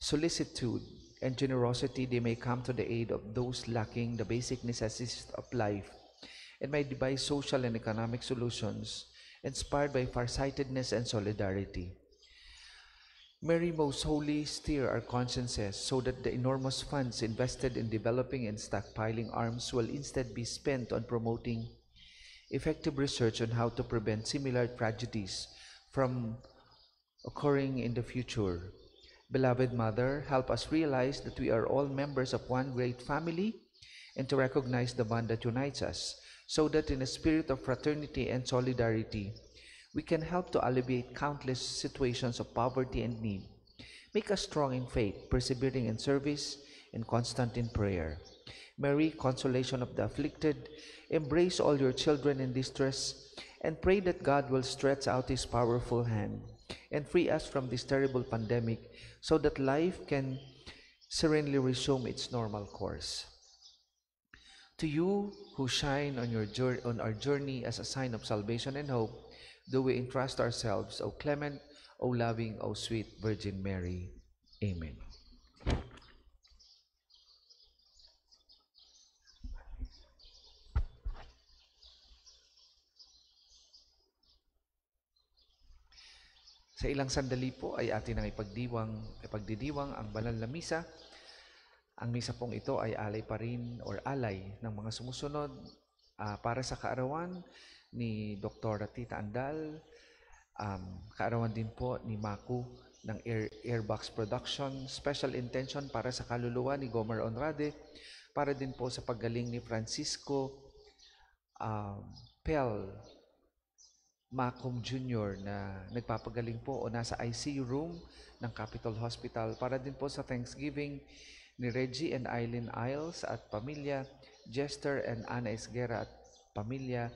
solicitude, and generosity they may come to the aid of those lacking the basic necessities of life and may devise social and economic solutions inspired by farsightedness and solidarity. Mary, most holy, steer our consciences so that the enormous funds invested in developing and stockpiling arms will instead be spent on promoting effective research on how to prevent similar tragedies from occurring in the future. Beloved Mother, help us realize that we are all members of one great family and to recognize the bond that unites us, so that in a spirit of fraternity and solidarity, we can help to alleviate countless situations of poverty and need. Make us strong in faith, persevering in service, and constant in prayer. Mary, consolation of the afflicted, embrace all your children in distress, and pray that God will stretch out His powerful hand and free us from this terrible pandemic so that life can serenely resume its normal course. To you who shine on our journey as a sign of salvation and hope, do we entrust ourselves, O clement, O loving, O sweet Virgin Mary. Amen. Sa ilang sandali po ay atin ang ipagdidiwang ang banal na misa. Ang misa pong ito ay alay pa rin or alay ng mga sumusunod para sa kaarawan ni Dr. Tita Andal, kaarawan din po ni Maku ng Airbox Production, special intention para sa kaluluwa ni Gomer Onrade, para din po sa paggaling ni Francisco Pel Macom Jr. na nagpapagaling po o nasa ICU room ng Capitol Hospital, para din po sa Thanksgiving ni Reggie and Eileen Isles at pamilya, Jester and Ana Esguera at pamilya,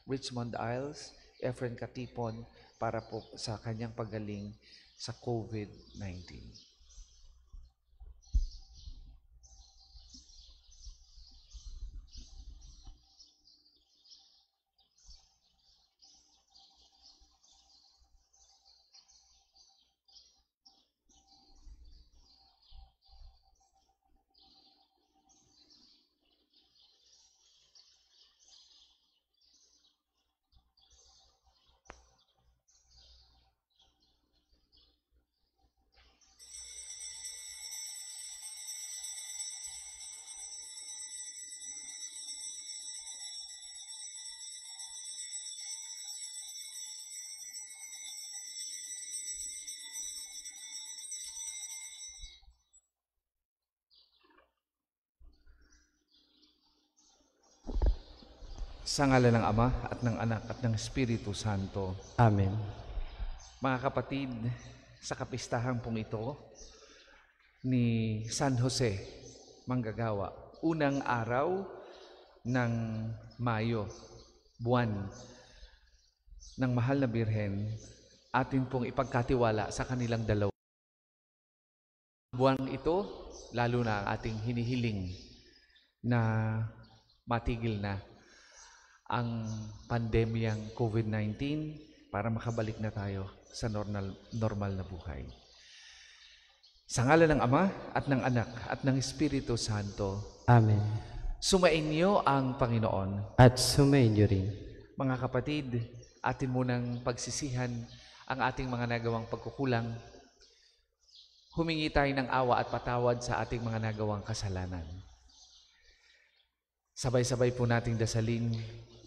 Richmond Isles, Efren Katipon, para po sa kanyang paggaling sa COVID-19. Sa ngalan ng Ama at ng Anak at ng Espiritu Santo. Amen. Mga kapatid, sa kapistahan pong ito ni San Jose Manggagawa, unang araw ng Mayo, buwan ng Mahal na Birhen, atin pong ipagkatiwala sa kanilang dalawa. Buwan ito, lalo na ang ating hinihiling na matigil na ang pandemyang COVID-19 para makabalik na tayo sa normal na buhay. Sa ngalan ng Ama at ng Anak at ng Espiritu Santo. Amen. Sumainyo ang Panginoon. At sumainyo rin. Mga kapatid, atin munang pagsisihan ang ating mga nagawang pagkukulang. Humingi tayo ng awa at patawad sa ating mga nagawang kasalanan. Sabay-sabay po nating dasalin.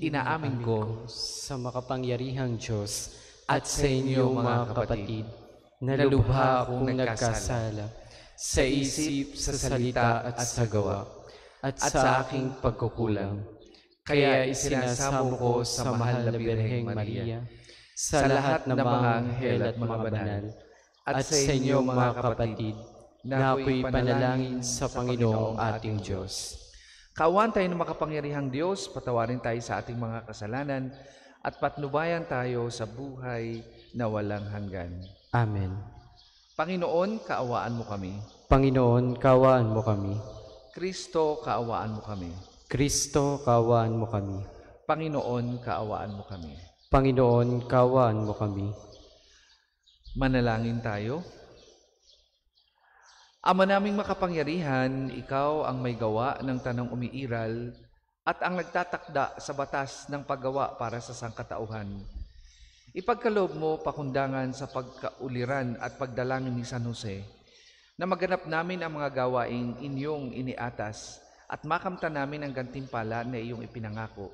Inaamin ko sa makapangyarihang Diyos at sa inyo mga kapatid, na lubha akong nagkasala sa isip, sa salita at sa gawa, at sa aking pagkukulang. Kaya isinasamo ko sa mahal na Birheng Maria, sa lahat ng mga anghel at mga banal, at sa inyo mga kapatid, na ako'y panalangin sa Panginoong ating Diyos. Kaawaan tayo ng makapangyarihang Diyos, patawarin tayo sa ating mga kasalanan, at patnubayan tayo sa buhay na walang hanggan. Amen. Panginoon, kaawaan mo kami. Panginoon, kaawaan mo kami. Kristo, kaawaan mo kami. Kristo, kaawaan mo kami. Panginoon, kaawaan mo kami. Panginoon, kaawaan mo kami. Manalangin tayo. Ama naming makapangyarihan, ikaw ang may gawa ng tanong umiiral at ang nagtatakda sa batas ng paggawa para sa sangkatauhan. Ipagkaloob mo pakundangan sa pagkauliran at pagdalangin ni San Jose na maganap namin ang mga gawaing inyong iniatas at makamtan namin ang gantimpala na iyong ipinangako.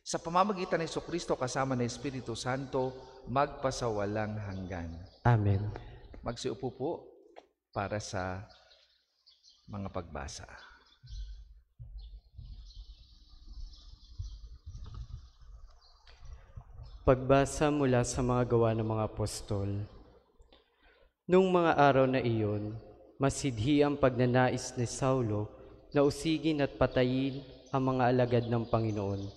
Sa pamamagitan ni Jesucristo kasama ng Espiritu Santo, magpasawalang hanggan. Amen. Magsiupo po para sa mga pagbasa. Pagbasa mula sa mga gawa ng mga apostol. Nung mga araw na iyon, masidhi ang pagnanais ni Saulo na usigin at patayin ang mga alagad ng Panginoon.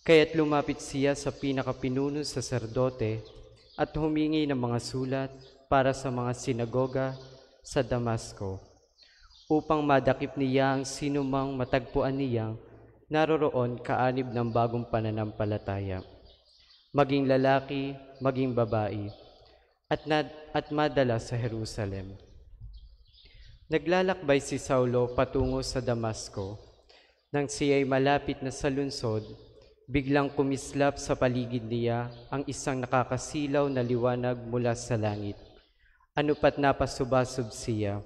Kaya't lumapit siya sa pinakapinunong saserdote at humingi ng mga sulat para sa mga sinagoga sa Damasco, upang madakip niya ang sinumang matagpuan niyang naroroon kaanib ng bagong pananampalataya, maging lalaki, maging babae, at madala sa Jerusalem. Naglalakbay si Saulo patungo sa Damasco. Nang siya'y malapit na sa lungsod, biglang kumislap sa paligid niya ang isang nakakasilaw na liwanag mula sa langit. Ano pat napasubasub siya,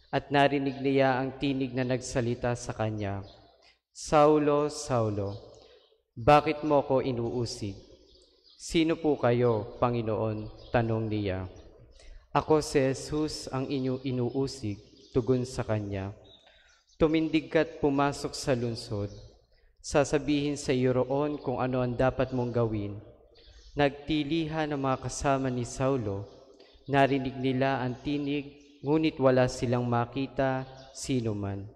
at narinig niya ang tinig na nagsalita sa kanya, Saulo, Saulo, bakit mo ko inuusig? Sino po kayo, Panginoon? Tanong niya. Ako si Jesus ang inyong inuusig, tugon sa kanya. Tumindig ka't pumasok sa lungsod. Sasabihin sa iyo roon kung ano ang dapat mong gawin. Nagtilihan ang mga kasama ni Saulo. Narinig nila ang tinig, ngunit wala silang makita sino man.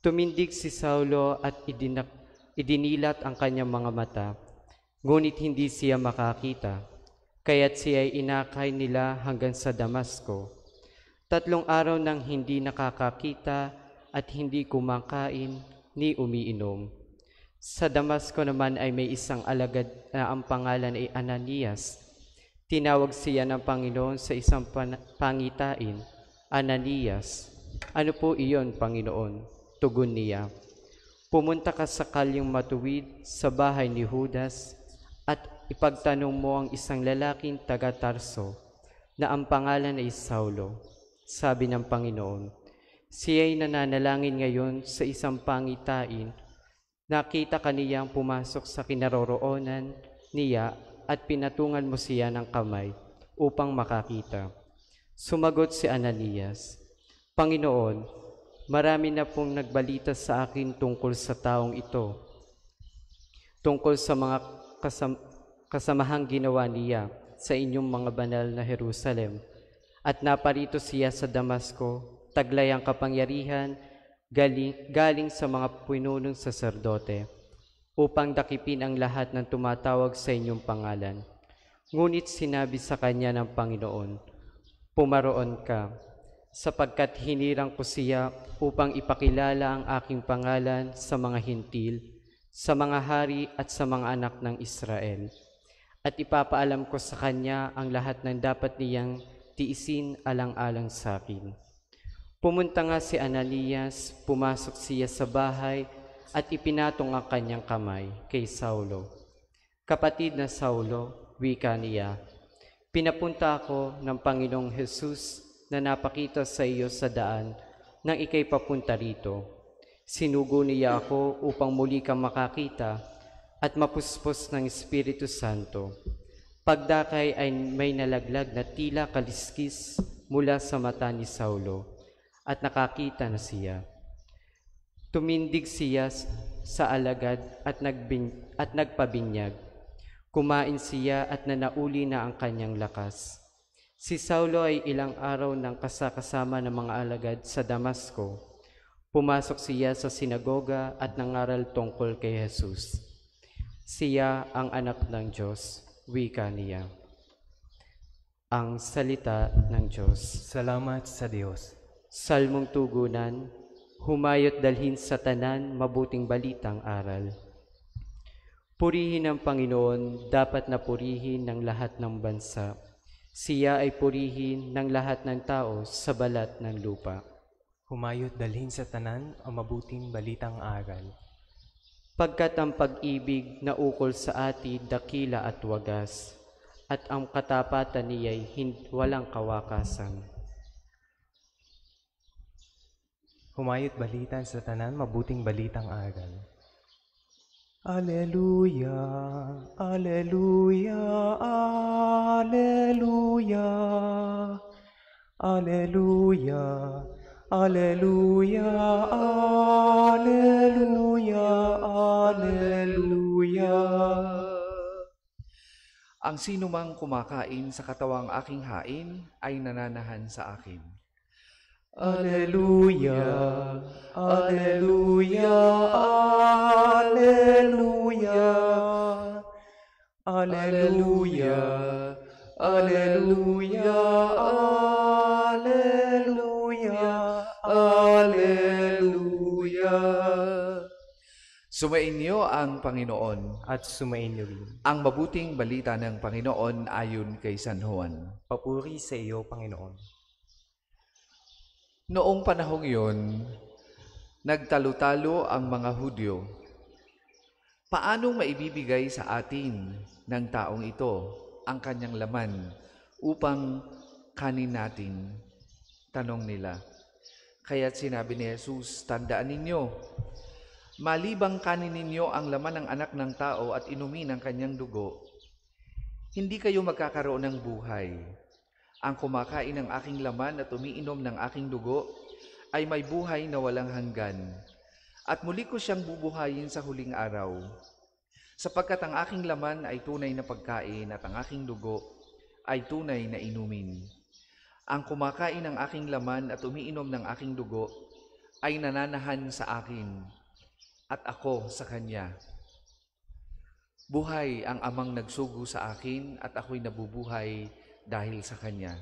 Tumindig si Saulo at idinilat ang kanyang mga mata, ngunit hindi siya makakita. Kaya't siya'y inakay nila hanggang sa Damasco. 3 araw nang hindi nakakakita at hindi kumakain ni umiinom. Sa Damasco naman ay may isang alagad na ang pangalan ay Ananias. Tinawag siya ng Panginoon sa isang pangitain, Ananias. Ano po iyon, Panginoon? Tugon niya. Pumunta ka sa kalyeng matuwid sa bahay ni Judas at ipagtanong mo ang isang lalaking taga-Tarso na ang pangalan ay Saulo. Sabi ng Panginoon, siya'y nananalangin ngayon sa isang pangitain. Nakita ka niyang pumasok sa kinaroroonan niya at pinatungan mo siya ng kamay upang makakita. Sumagot si Ananias, Panginoon, marami na pong nagbalita sa akin tungkol sa taong ito, tungkol sa mga kasamahang ginawa niya sa inyong mga banal na Jerusalem. At naparito siya sa Damasco, taglay ang kapangyarihan galing sa mga pinunong saserdote, upang dakipin ang lahat ng tumatawag sa inyong pangalan. Ngunit sinabi sa kanya ng Panginoon, pumaroon ka, sapagkat hinirang ko siya upang ipakilala ang aking pangalan sa mga hintil, sa mga hari at sa mga anak ng Israel. At ipapaalam ko sa kanya ang lahat ng dapat niyang tiisin alang-alang sa akin. Pumunta nga si Ananias, pumasok siya sa bahay at ipinatong ang kanyang kamay kay Saulo. Kapatid na Saulo, wika niya, pinapunta ako ng Panginoong Jesus na napakita sa iyo sa daan nang ika'y papunta rito. Sinugo niya ako upang muli kang makakita at mapuspos ng Espiritu Santo. Pagdakay ay may nalaglag na tila kaliskis mula sa mata ni Saulo at nakakita na siya. Tumindig siya sa alagad at nagpabinyag. Kumain siya at nanauli na ang kanyang lakas. Si Saulo ay ilang araw nang kasama ng mga alagad sa Damasco. Pumasok siya sa sinagoga at nangaral tungkol kay Jesus. Siya ang anak ng Diyos, wika niya. Ang salita ng Diyos. Salamat sa Diyos. Salmong tugunan, humayot dalhin sa tanan, mabuting balitang aral. Purihin ang Panginoon, dapat na purihin ng lahat ng bansa. Siya ay purihin ng lahat ng tao sa balat ng lupa. Humayot dalhin sa tanan ang mabuting balitang aral. Pagkat ang pag-ibig na ukol sa atin dakila at wagas, at ang katapatan niya'y walang kawakasan. Humayot balitan sa tanan mabuting balitang aral. Alleluia, alleluia, alleluia, alleluia, alleluia, alleluia, alleluia. Ang sinumang kumakain sa katawang aking hain ay nananahan sa akin. Alleluia, alleluia, alleluia, alleluia, alleluia, alleluia, alleluia. Sumainyo ang Panginoon. At sumainyo rin. Ang mabuting balita ng Panginoon ayon kay San Juan. Papuri sa iyo, Panginoon. Noong panahong iyon, nagtalo-talo ang mga Hudyo. Paanong maibibigay sa atin ng taong ito ang kanyang laman upang kanin natin? Tanong nila. Kaya't sinabi ni Jesus, tandaan ninyo, malibang kanin ninyo ang laman ng anak ng tao at inumin ang kanyang dugo, hindi kayo magkakaroon ng buhay. Ang kumakain ng aking laman at umiinom ng aking dugo ay may buhay na walang hanggan. At muli ko siyang bubuhayin sa huling araw. Sapagkat ang aking laman ay tunay na pagkain at ang aking dugo ay tunay na inumin. Ang kumakain ng aking laman at umiinom ng aking dugo ay nananahan sa akin at ako sa kanya. Buhay ang amang nagsugo sa akin at ako'y nabubuhay dahil sa kanya.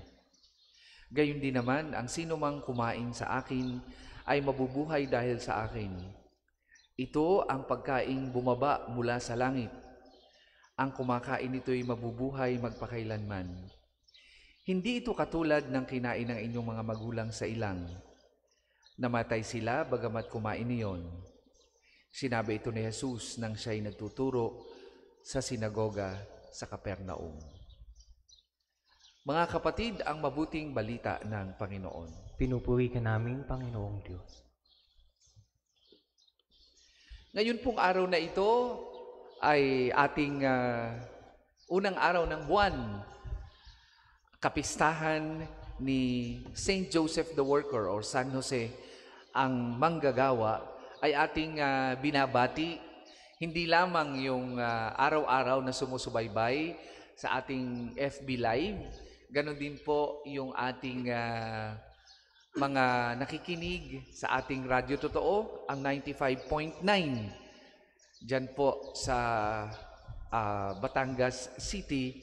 Gayon din naman, ang sino mang kumain sa akin ay mabubuhay dahil sa akin. Ito ang pagkaing bumaba mula sa langit. Ang kumakain nito'y mabubuhay magpakailanman. Hindi ito katulad ng kinain ng inyong mga magulang sa ilang. Namatay sila bagamat kumain niyon. Sinabi ito ni Jesus nang siya'y nagtuturo sa sinagoga sa Capernaum. Mga kapatid, ang mabuting balita ng Panginoon. Pinupuri ka namin, Panginoong Diyos. Ngayon pong araw na ito ay ating unang araw ng buwan. Kapistahan ni Saint Joseph the Worker or San Jose, ang manggagawa, ay ating binabati. Hindi lamang yung araw-araw na sumusubaybay sa ating FB Live, ganon din po yung ating mga nakikinig sa ating Radyo Totoo, ang 95.9. Diyan po sa Batangas City,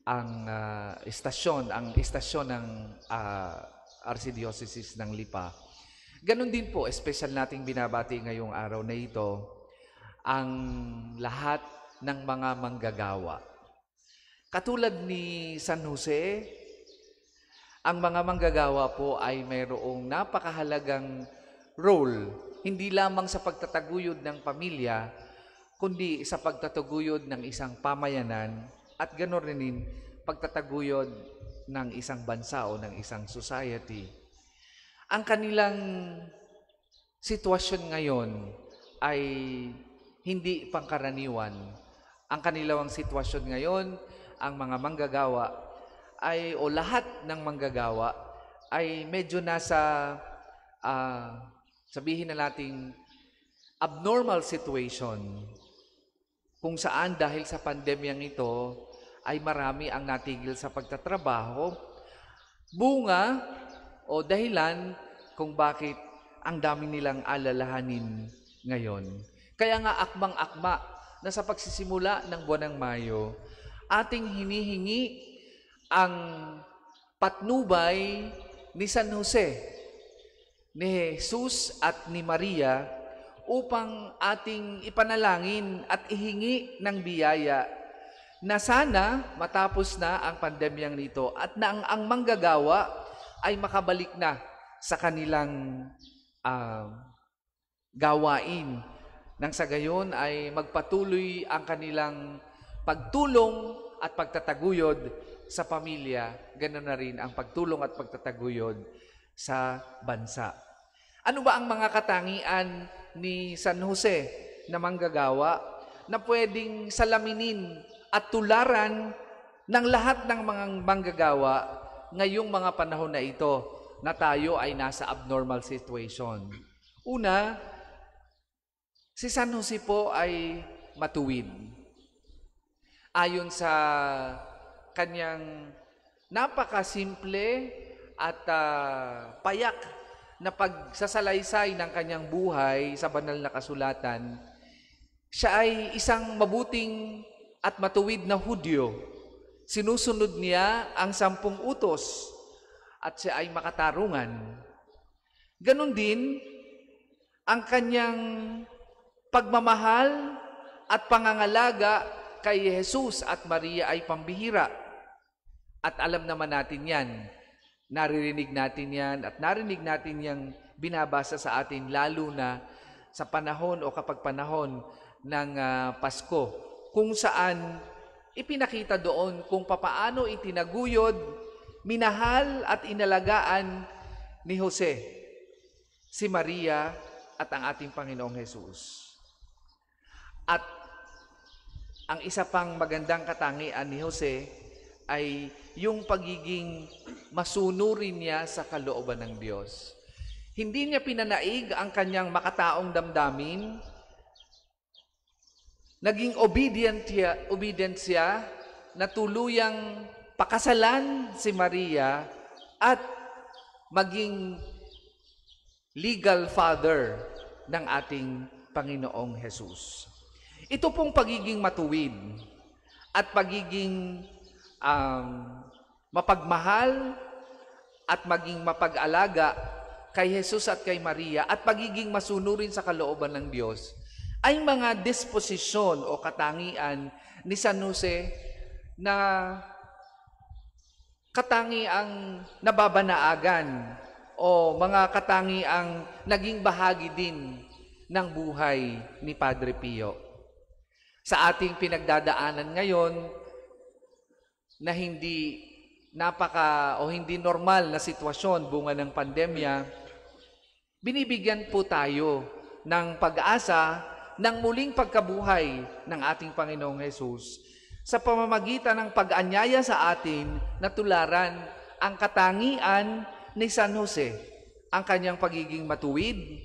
ang istasyon ng Archdiocese ng Lipa. Ganon din po, special nating binabati ngayong araw na ito, ang lahat ng mga manggagawa. Katulad ni San Jose, ang mga manggagawa po ay mayroong napakahalagang role, hindi lamang sa pagtataguyod ng pamilya, kundi sa pagtataguyod ng isang pamayanan at ganoon rin pagtataguyod ng isang bansa o ng isang society. Ang kanilang sitwasyon ngayon ay hindi pangkaraniwan. Ang kanilang sitwasyon ngayon, ang mga manggagawa ay, o lahat ng manggagawa ay medyo nasa, sabihin na nating, abnormal situation. Kung saan dahil sa pandemyang ito ay marami ang natigil sa pagtatrabaho, bunga o dahilan kung bakit ang dami nilang alalahanin ngayon. Kaya nga akmang-akma na sa pagsisimula ng buwan ng Mayo, ating hinihingi ang patnubay ni San Jose, ni Jesus at ni Maria upang ating ipanalangin at ihingi ng biyaya na sana matapos na ang pandemyang nito at na ang manggagawa ay makabalik na sa kanilang gawain. Nang sa gayon ay magpatuloy ang kanilang pagtulong at pagtataguyod sa pamilya, ganoon na rin ang pagtulong at pagtataguyod sa bansa. Ano ba ang mga katangian ni San Jose na manggagawa na pwedeng salaminin at tularan ng lahat ng mga manggagawa ngayong mga panahon na ito na tayo ay nasa abnormal situation? Una, si San Jose po ay matuwid. Ayon sa kanyang napakasimple at payak na pagsasalaysay ng kanyang buhay sa banal na kasulatan, siya ay isang mabuting at matuwid na Hudyo. Sinusunod niya ang 10 utos at siya ay makatarungan. Ganon din ang kanyang pagmamahal at pangangalaga kay Jesus at Maria ay pambihira. At alam naman natin yan. Naririnig natin yan at narinig natin yung binabasa sa atin lalo na sa panahon o kapag panahon ng Pasko, kung saan ipinakita doon kung papaano itinaguyod, minahal at inalagaan ni Jose, si Maria at ang ating Panginoong Jesus. At ang isa pang magandang katangian ni Jose ay yung pagiging masunurin niya sa kalooban ng Diyos. Hindi niya pinanaig ang kanyang makataong damdamin. Naging obedient siya na tuluyang pakasalan si Maria at maging legal father ng ating Panginoong Jesus. Ito pong pagiging matuwid at pagiging mapagmahal at maging mapag-alaga kay Jesus at kay Maria at pagiging masunurin sa kalooban ng Diyos ay mga disposisyon o katangian ni San Jose na katangiang nababanaagan o mga katangiang naging bahagi din ng buhay ni Padre Pio. Sa ating pinagdadaanan ngayon na hindi hindi normal na sitwasyon bunga ng pandemya, binibigyan po tayo ng pag-asa ng muling pagkabuhay ng ating Panginoong Hesus sa pamamagitan ng pag-anyaya sa atin na tularan ang katangian ni San Jose, ang kanyang pagiging matuwid,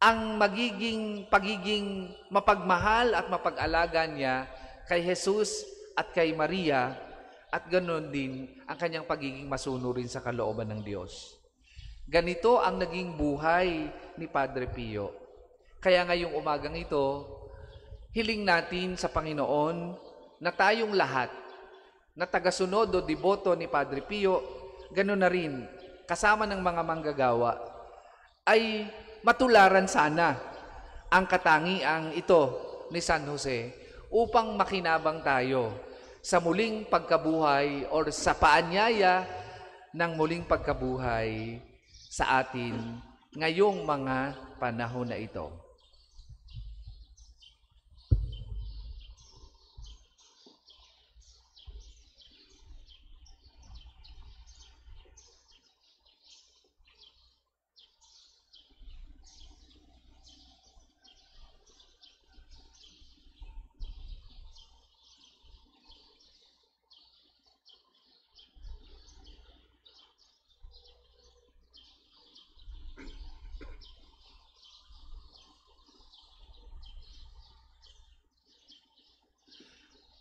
ang pagiging mapagmahal at mapag-alaga niya kay Jesus at kay Maria, at ganoon din ang kanyang pagiging masunurin sa kalooban ng Diyos. Ganito ang naging buhay ni Padre Pio. Kaya ngayong umagang ito, hiling natin sa Panginoon na tayong lahat na tagasunod o deboto ni Padre Pio, ganoon na rin kasama ng mga manggagawa, ay matularan sana ang katangiang ito ni San Jose upang makinabang tayo sa muling pagkabuhay o sa paanyaya ng muling pagkabuhay sa atin ngayong mga panahon na ito.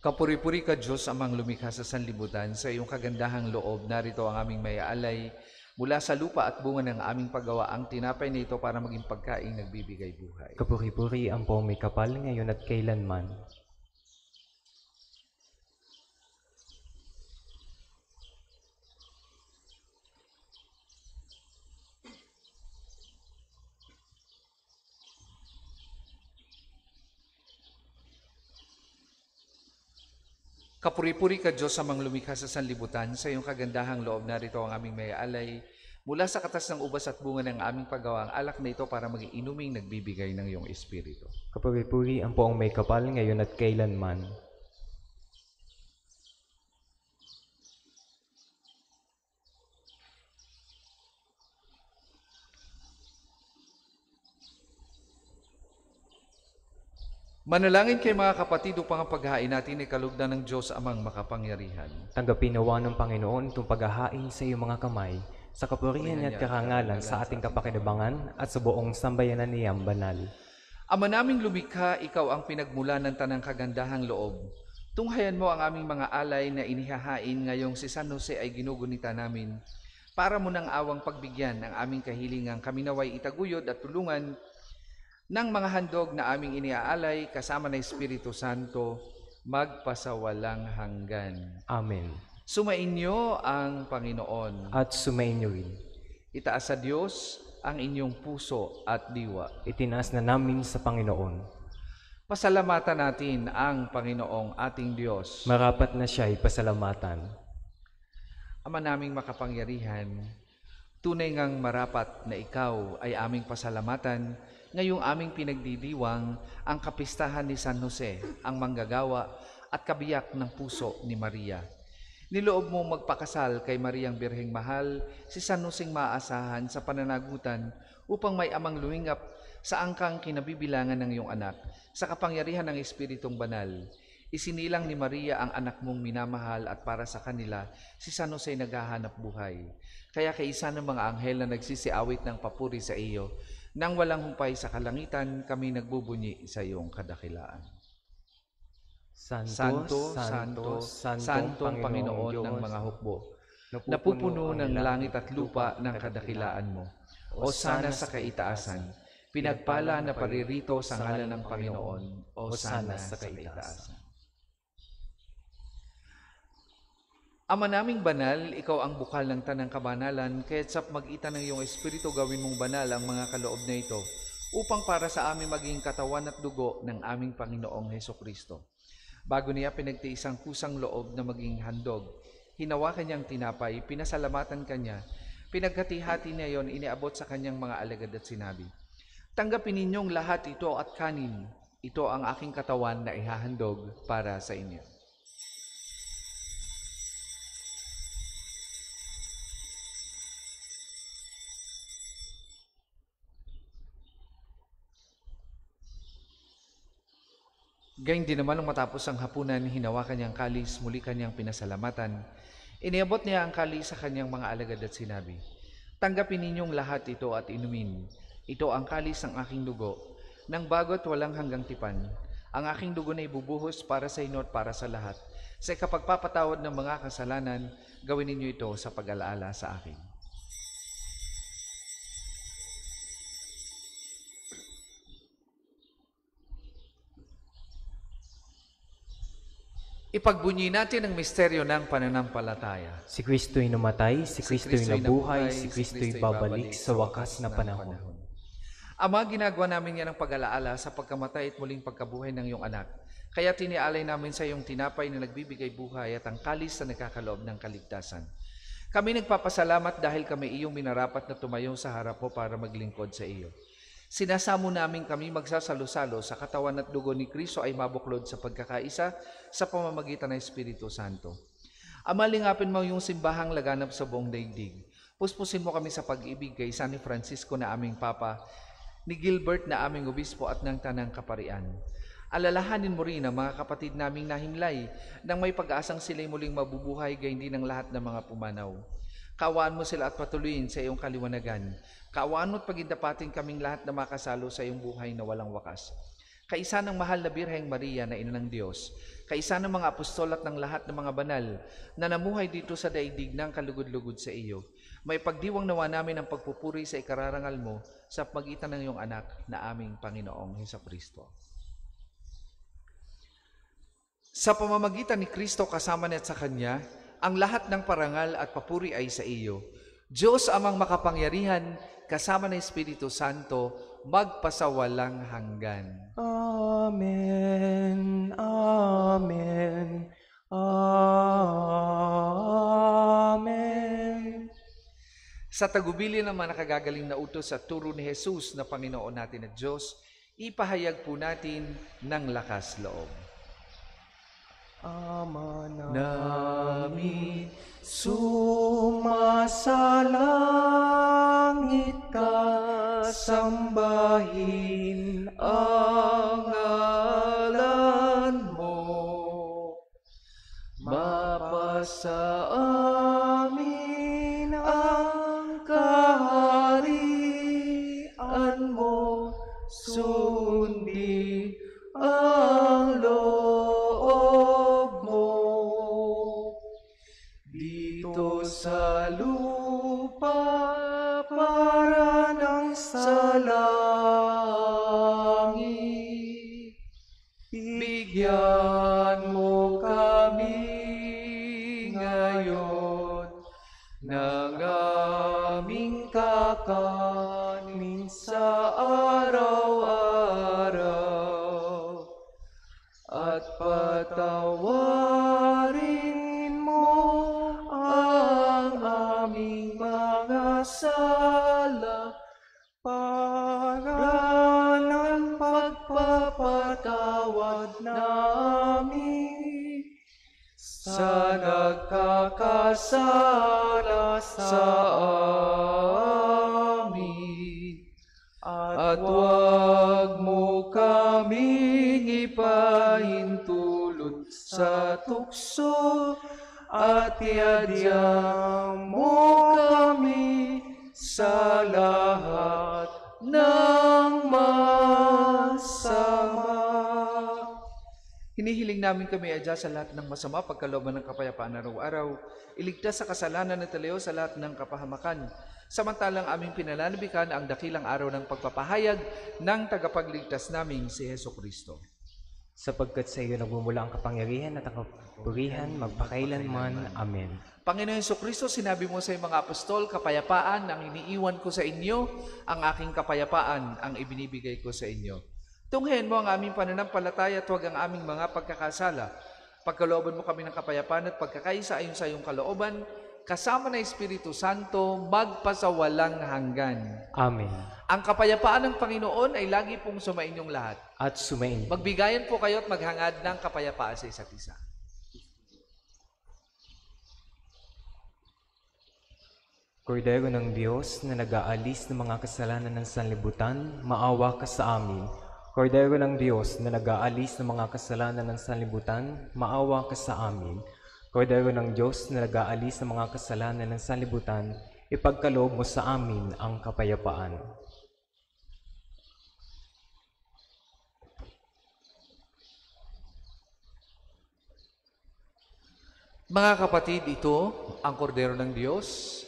Kapuri-puri ka Diyos amang lumikha sa sanlibutan, sa iyong kagandahang loob, narito ang aming maiaalay mula sa lupa at bunga ng aming paggawa ang tinapay na ito para maging pagkaing nagbibigay buhay. Kapuri-puri ang pong may kapal ngayon at kailanman. Kapuri-puri ka Diyos amang lumikha sa sanlibutan, sa iyong kagandahang loob, narito ang aming maiaalay mula sa katas ng ubas at bunga ng aming paggawa ang alak na ito para maging inuming nagbibigay ng iyong Espiritu. Kapuri-puri ang pong may kapal ngayon at kailanman. Manalangin kay mga kapatid upang ang paghahain natin ay kalugdan ng Diyos amang makapangyarihan. Tanggapin nawa ng Panginoon itong paghahain sa iyong mga kamay, sa kapurihan at karangalan sa ating kapakinabangan at sa buong sambayanan niyang banal. Ama naming lumikha, ikaw ang pinagmula ng tanang kagandahang loob. Tunghayan mo ang aming mga alay na inihahain ngayong si San Jose ay ginugunita namin, para mo ng awang pagbigyan ang aming kahilingang kami naway itaguyod at tulungan ng mga handog na aming iniaalay kasama ng Espiritu Santo magpasawalang hanggan. Amen. Sumainyo ang Panginoon. At sumainyo rin. Itaas sa Diyos ang inyong puso at diwa. Itinaas na namin sa Panginoon. Pasalamatan natin ang Panginoong ating Diyos. Marapat na siya'y pasalamatan. Ama naming makapangyarihan, tunay ngang marapat na ikaw ay aming pasalamatan ngayong aming pinagdidiwang ang kapistahan ni San Jose, ang manggagawa at kabiyak ng puso ni Maria. Niloob mo magpakasal kay Mariang Birheng Mahal si San Joseng maaasahan sa pananagutan upang may amang luwingap sa angkang kinabibilangan ng iyong anak sa kapangyarihan ng Espiritong Banal. Isinilang ni Maria ang anak mong minamahal at para sa kanila, si San Jose naghahanap buhay. Kaya kaisa ng mga anghel na nagsisiawit ng papuri sa iyo, nang walang humpay sa kalangitan, kami nagbubunyi sa iyong kadakilaan. Santo, Santo, Santong Panginoon ng mga hukbo, napupuno ng langit at lupa ng kadakilaan mo. O sana sa kaitaasan, pinagpala na paririto sa ngalan ng Panginoon. O sana sa kaitaasan. Ama naming banal, ikaw ang bukal ng tanang kabanalan, kaya't sa magitan ng iyong Espiritu gawin mong banal ang mga kaloob na ito, upang para sa amin maging katawan at dugo ng aming Panginoong Hesukristo. Bago niya pinagtiisang kusang loob na maging handog, hinawakan niyang tinapay, pinasalamatan kanya, pinagkati-hati niya yon, iniabot sa kanyang mga alagad at sinabi, "Tanggapin ninyong lahat ito at kanin, ito ang aking katawan na ihahandog para sa inyo." Gayun din naman nung matapos ang hapunan, hinawakan niyang kalis, muli kanyang pinasalamatan. Iniabot niya ang kalis sa kanyang mga alagad at sinabi, "Tanggapin ninyong lahat ito at inumin. Ito ang kalis ng aking dugo, ng bago't walang hanggang tipan. Ang aking dugo na ibubuhos para sa inyo at para sa lahat. Sa ikapagpapatawad ng mga kasalanan, gawin ninyo ito sa pag-alaala sa akin." Ipagbunyi natin ang misteryo ng pananampalataya. Si Kristo'y namatay, si Kristo'y nabuhay, si Kristo'y babalik sa wakas na panahon. Ama, ginagawa namin yan ang pag-alaala sa pagkamatay at muling pagkabuhay ng iyong anak. Kaya tinialay namin sa iyong tinapay na nagbibigay buhay at ang kalis na nagkakaloob ng kaligtasan. Kami nagpapasalamat dahil kami iyong minarapat na tumayo sa harap mo para maglingkod sa iyo. Sinasamo namin kami magsasalo-salo sa katawan at dugo ni Kristo ay mabuklod sa pagkakaisa sa pamamagitan ng Espiritu Santo. Ama, lingapin mo yung simbahang laganap sa buong daigdig. Puspusin mo kami sa pag-ibig kay San Francisco na aming Papa, ni Gilbert na aming Obispo at ng Tanang Kaparian. Alalahanin mo rin ang mga kapatid naming nahimlay nang may pag-asang sila'y muling mabubuhay gayon din ng lahat ng mga pumanaw. Kaawaan mo sila at patuloyin sa iyong kaliwanagan. Kaawaan mo at pagindapatin kaming lahat na makasalo sa iyong buhay na walang wakas. Kaisa ng mahal na Birheng Maria na Ina ng Diyos, kaisa ng mga apostol at ng lahat ng mga banal na namuhay dito sa daigdig ng kalugod-lugod sa iyo, may pagdiwang nawa namin ang pagpupuri sa ikararangal mo sa pagitan ng iyong anak na aming Panginoong Hesukristo. Sa pamamagitan ni Kristo kasama niya at sa Kanya, ang lahat ng parangal at papuri ay sa iyo. Diyos amang makapangyarihan, kasama ng Espiritu Santo, magpasawalang hanggan. Amen. Amen. Amen. Sa tagubilin ng mga nakagagaling na utos at turo ni Jesus na Panginoon natin at Diyos, ipahayag po natin ng lakas loob. Ama namin, sumasalangit ka, sambahin ang ngalan mo. Mapasa amin ang kaharian mo, sundin ang loob mo. Dito sa lupa para ng sa langit, bigyan mo kami ngayon ng aming kakanin sa araw-araw, at patawarin mo ang aming mga sala para ng pagpapatawad namin sa nagkakasala sa amin. At huwag mo kaming ipahintulot puso at iadya mo kami sa lahat ng masama. Hinihiling namin kami adya sa lahat ng masama, pagkalooban ng kapayapaan araw-araw, iligtas sa kasalanan at aliw sa lahat ng kapahamakan. Samantalang aming pinalalabikan ang dakilang araw ng pagpapahayag ng tagapagligtas naming si Hesukristo. Sapagkat sa iyo nagmumula ang kapangyarihan at ang kapurihan magpakailanman. Amen. Panginoon Hesukristo, sinabi mo sa iyong mga apostol, kapayapaan ang iniiwan ko sa inyo, ang aking kapayapaan ang ibinibigay ko sa inyo. Tunghayan mo ang aming pananampalataya at huwag ang aming mga pagkakasala. Pagkalooban mo kami ng kapayapaan at pagkakaisa ayon sa iyong kalooban, kasama na Espiritu Santo, magpasawalang hanggan. Amen. Ang kapayapaan ng Panginoon ay lagi pong sumainyong lahat. At sumain. Magbigayan po kayo at maghangad ng kapayapaan sa isa't isa. Kordero ng Diyos na nag-aalis ng mga kasalanan ng sanlibutan, maawa ka sa amin. Kordero ng Diyos na nag-aalis ng mga kasalanan ng sanlibutan, maawa ka sa amin. Kordero ng Diyos na nag-aalis ng mga kasalanan ng sanlibutan, ipagkaloob mo sa amin ang kapayapaan. Mga kapatid, ito ang kordero ng Diyos.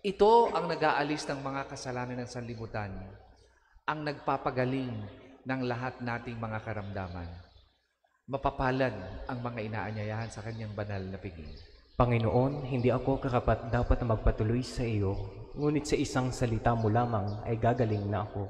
Ito ang nag-aalis ng mga kasalanan ng sanlibutan, ang nagpapagaling ng lahat nating mga karamdaman. Mapapalad ang mga inaanyayahan sa kanyang banal na piging. Panginoon, hindi ako karapat dapat na magpatuloy sa iyo, ngunit sa isang salita mo lamang ay gagaling na ako.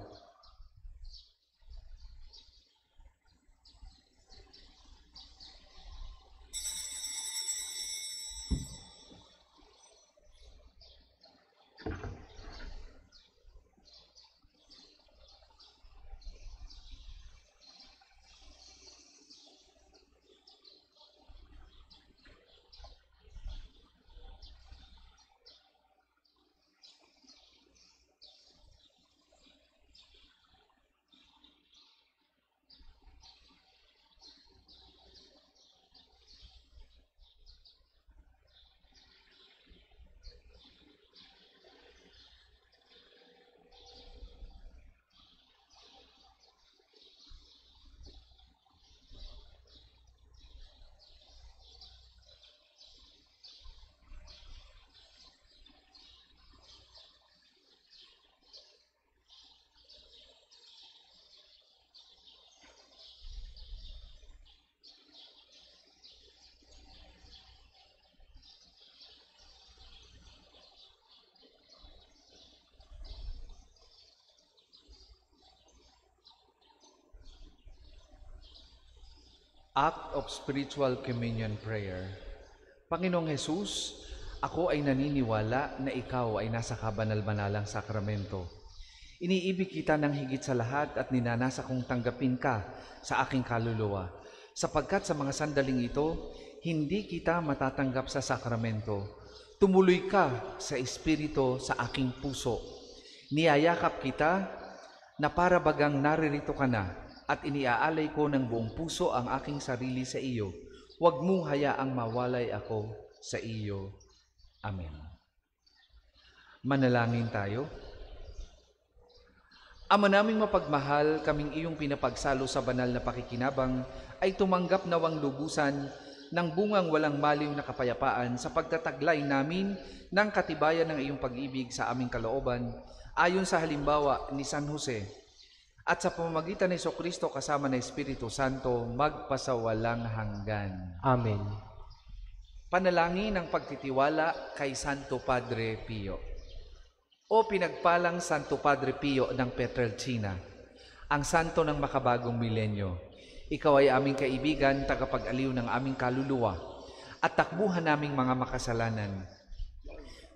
Act of Spiritual Communion Prayer. Panginoong Jesus, ako ay naniniwala na ikaw ay nasa kabanal-banalang sakramento. Iniibig kita ng higit sa lahat at ninanasa kong tanggapin ka sa aking kaluluwa, sapagkat sa mga sandaling ito, hindi kita matatanggap sa sakramento. Tumuloy ka sa Espiritu sa aking puso. Niyayakap kita na para bagang naririto ka na, at iniaalay ko ng buong puso ang aking sarili sa iyo. Huwag mong hayaang mawalay ako sa iyo. Amen. Manalangin tayo. Ama naming mapagmahal, kaming iyong pinapagsalo sa banal na pakikinabang ay tumanggap nawang lubusan ng bungang walang maliw na kapayapaan sa pagtataglay namin ng katibayan ng iyong pag-ibig sa aming kalooban ayon sa halimbawa ni San Jose. At sa pamamagitan ni Jesucristo kasama ng Espiritu Santo, magpasawalang hanggan. Amen. Panalangin ng pagtitiwala kay Santo Padre Pio. O pinagpalang Santo Padre Pio ng Pietrelcina, ang santo ng makabagong milenyo, ikaw ay aming kaibigan, tagapag-aliw ng aming kaluluwa, at takbuhan naming mga makasalanan.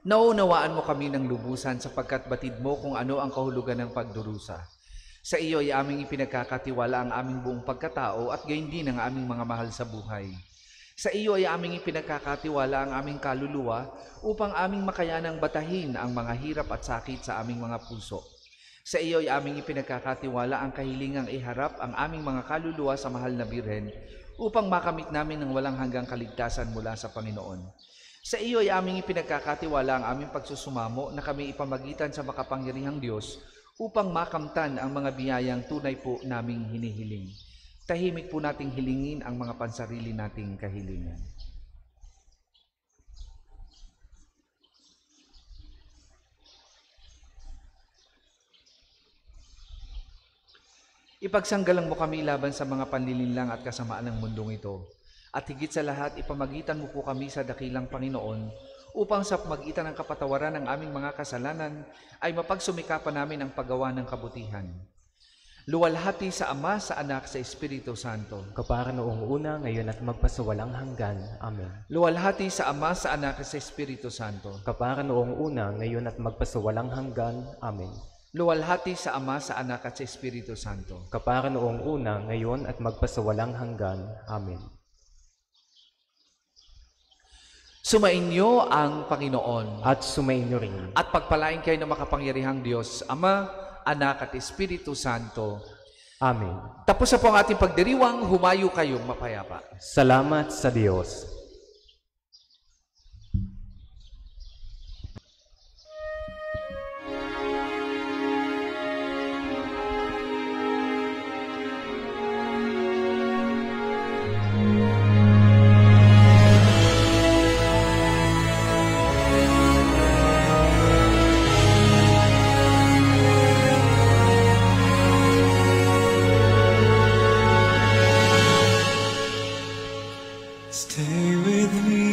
Naunawaan mo kami ng lubusan sapagkat batid mo kung ano ang kahulugan ng pagdurusa. Sa iyo ay aming ipinagkakatiwala ang aming buong pagkatao at gayon din ang aming mga mahal sa buhay. Sa iyo ay aming ipinagkakatiwala ang aming kaluluwa upang aming makayanang batahin ang mga hirap at sakit sa aming mga puso. Sa iyo ay aming ipinagkakatiwala ang kahilingang iharap ang aming mga kaluluwa sa mahal na Birhen upang makamit namin ng walang hanggang kaligtasan mula sa Panginoon. Sa iyo ay aming ipinagkakatiwala ang aming pagsusumamo na kami ipamagitan sa makapangyarihang Diyos upang makamtan ang mga biyayang tunay po naming hinihiling. Tahimik po nating hilingin ang mga pansarili nating kahilingan. Ipagsanggalang mo kami laban sa mga panlilinlang at kasamaan ng mundong ito. At higit sa lahat, ipamagitan mo po kami sa dakilang Panginoon upang sa pamagitan ng kapatawaran ng aming mga kasalanan ay mapagsumikapan namin ang paggawa ng kabutihan. Luwalhati sa Ama, sa Anak, sa Espiritu Santo. Kapara noong una, ngayon at magpasawalang hanggan. Amen. Luwalhati sa Ama, sa Anak, sa Espiritu Santo. Kapara noong una, ngayon at magpasawalang hanggan. Amen. Luwalhati sa Ama, sa Anak, at sa Espiritu Santo. Kapara noong una, ngayon at magpasawalang hanggan. Amen. Sumainyo ang Panginoon. At sumainyo rin. At pagpalain kayo ng makapangyarihang Diyos, Ama, Anak, at Espiritu Santo. Amen. Tapos na po ang ating pagdiriwang, humayo kayong mapayapa. Salamat sa Diyos. Stay with me.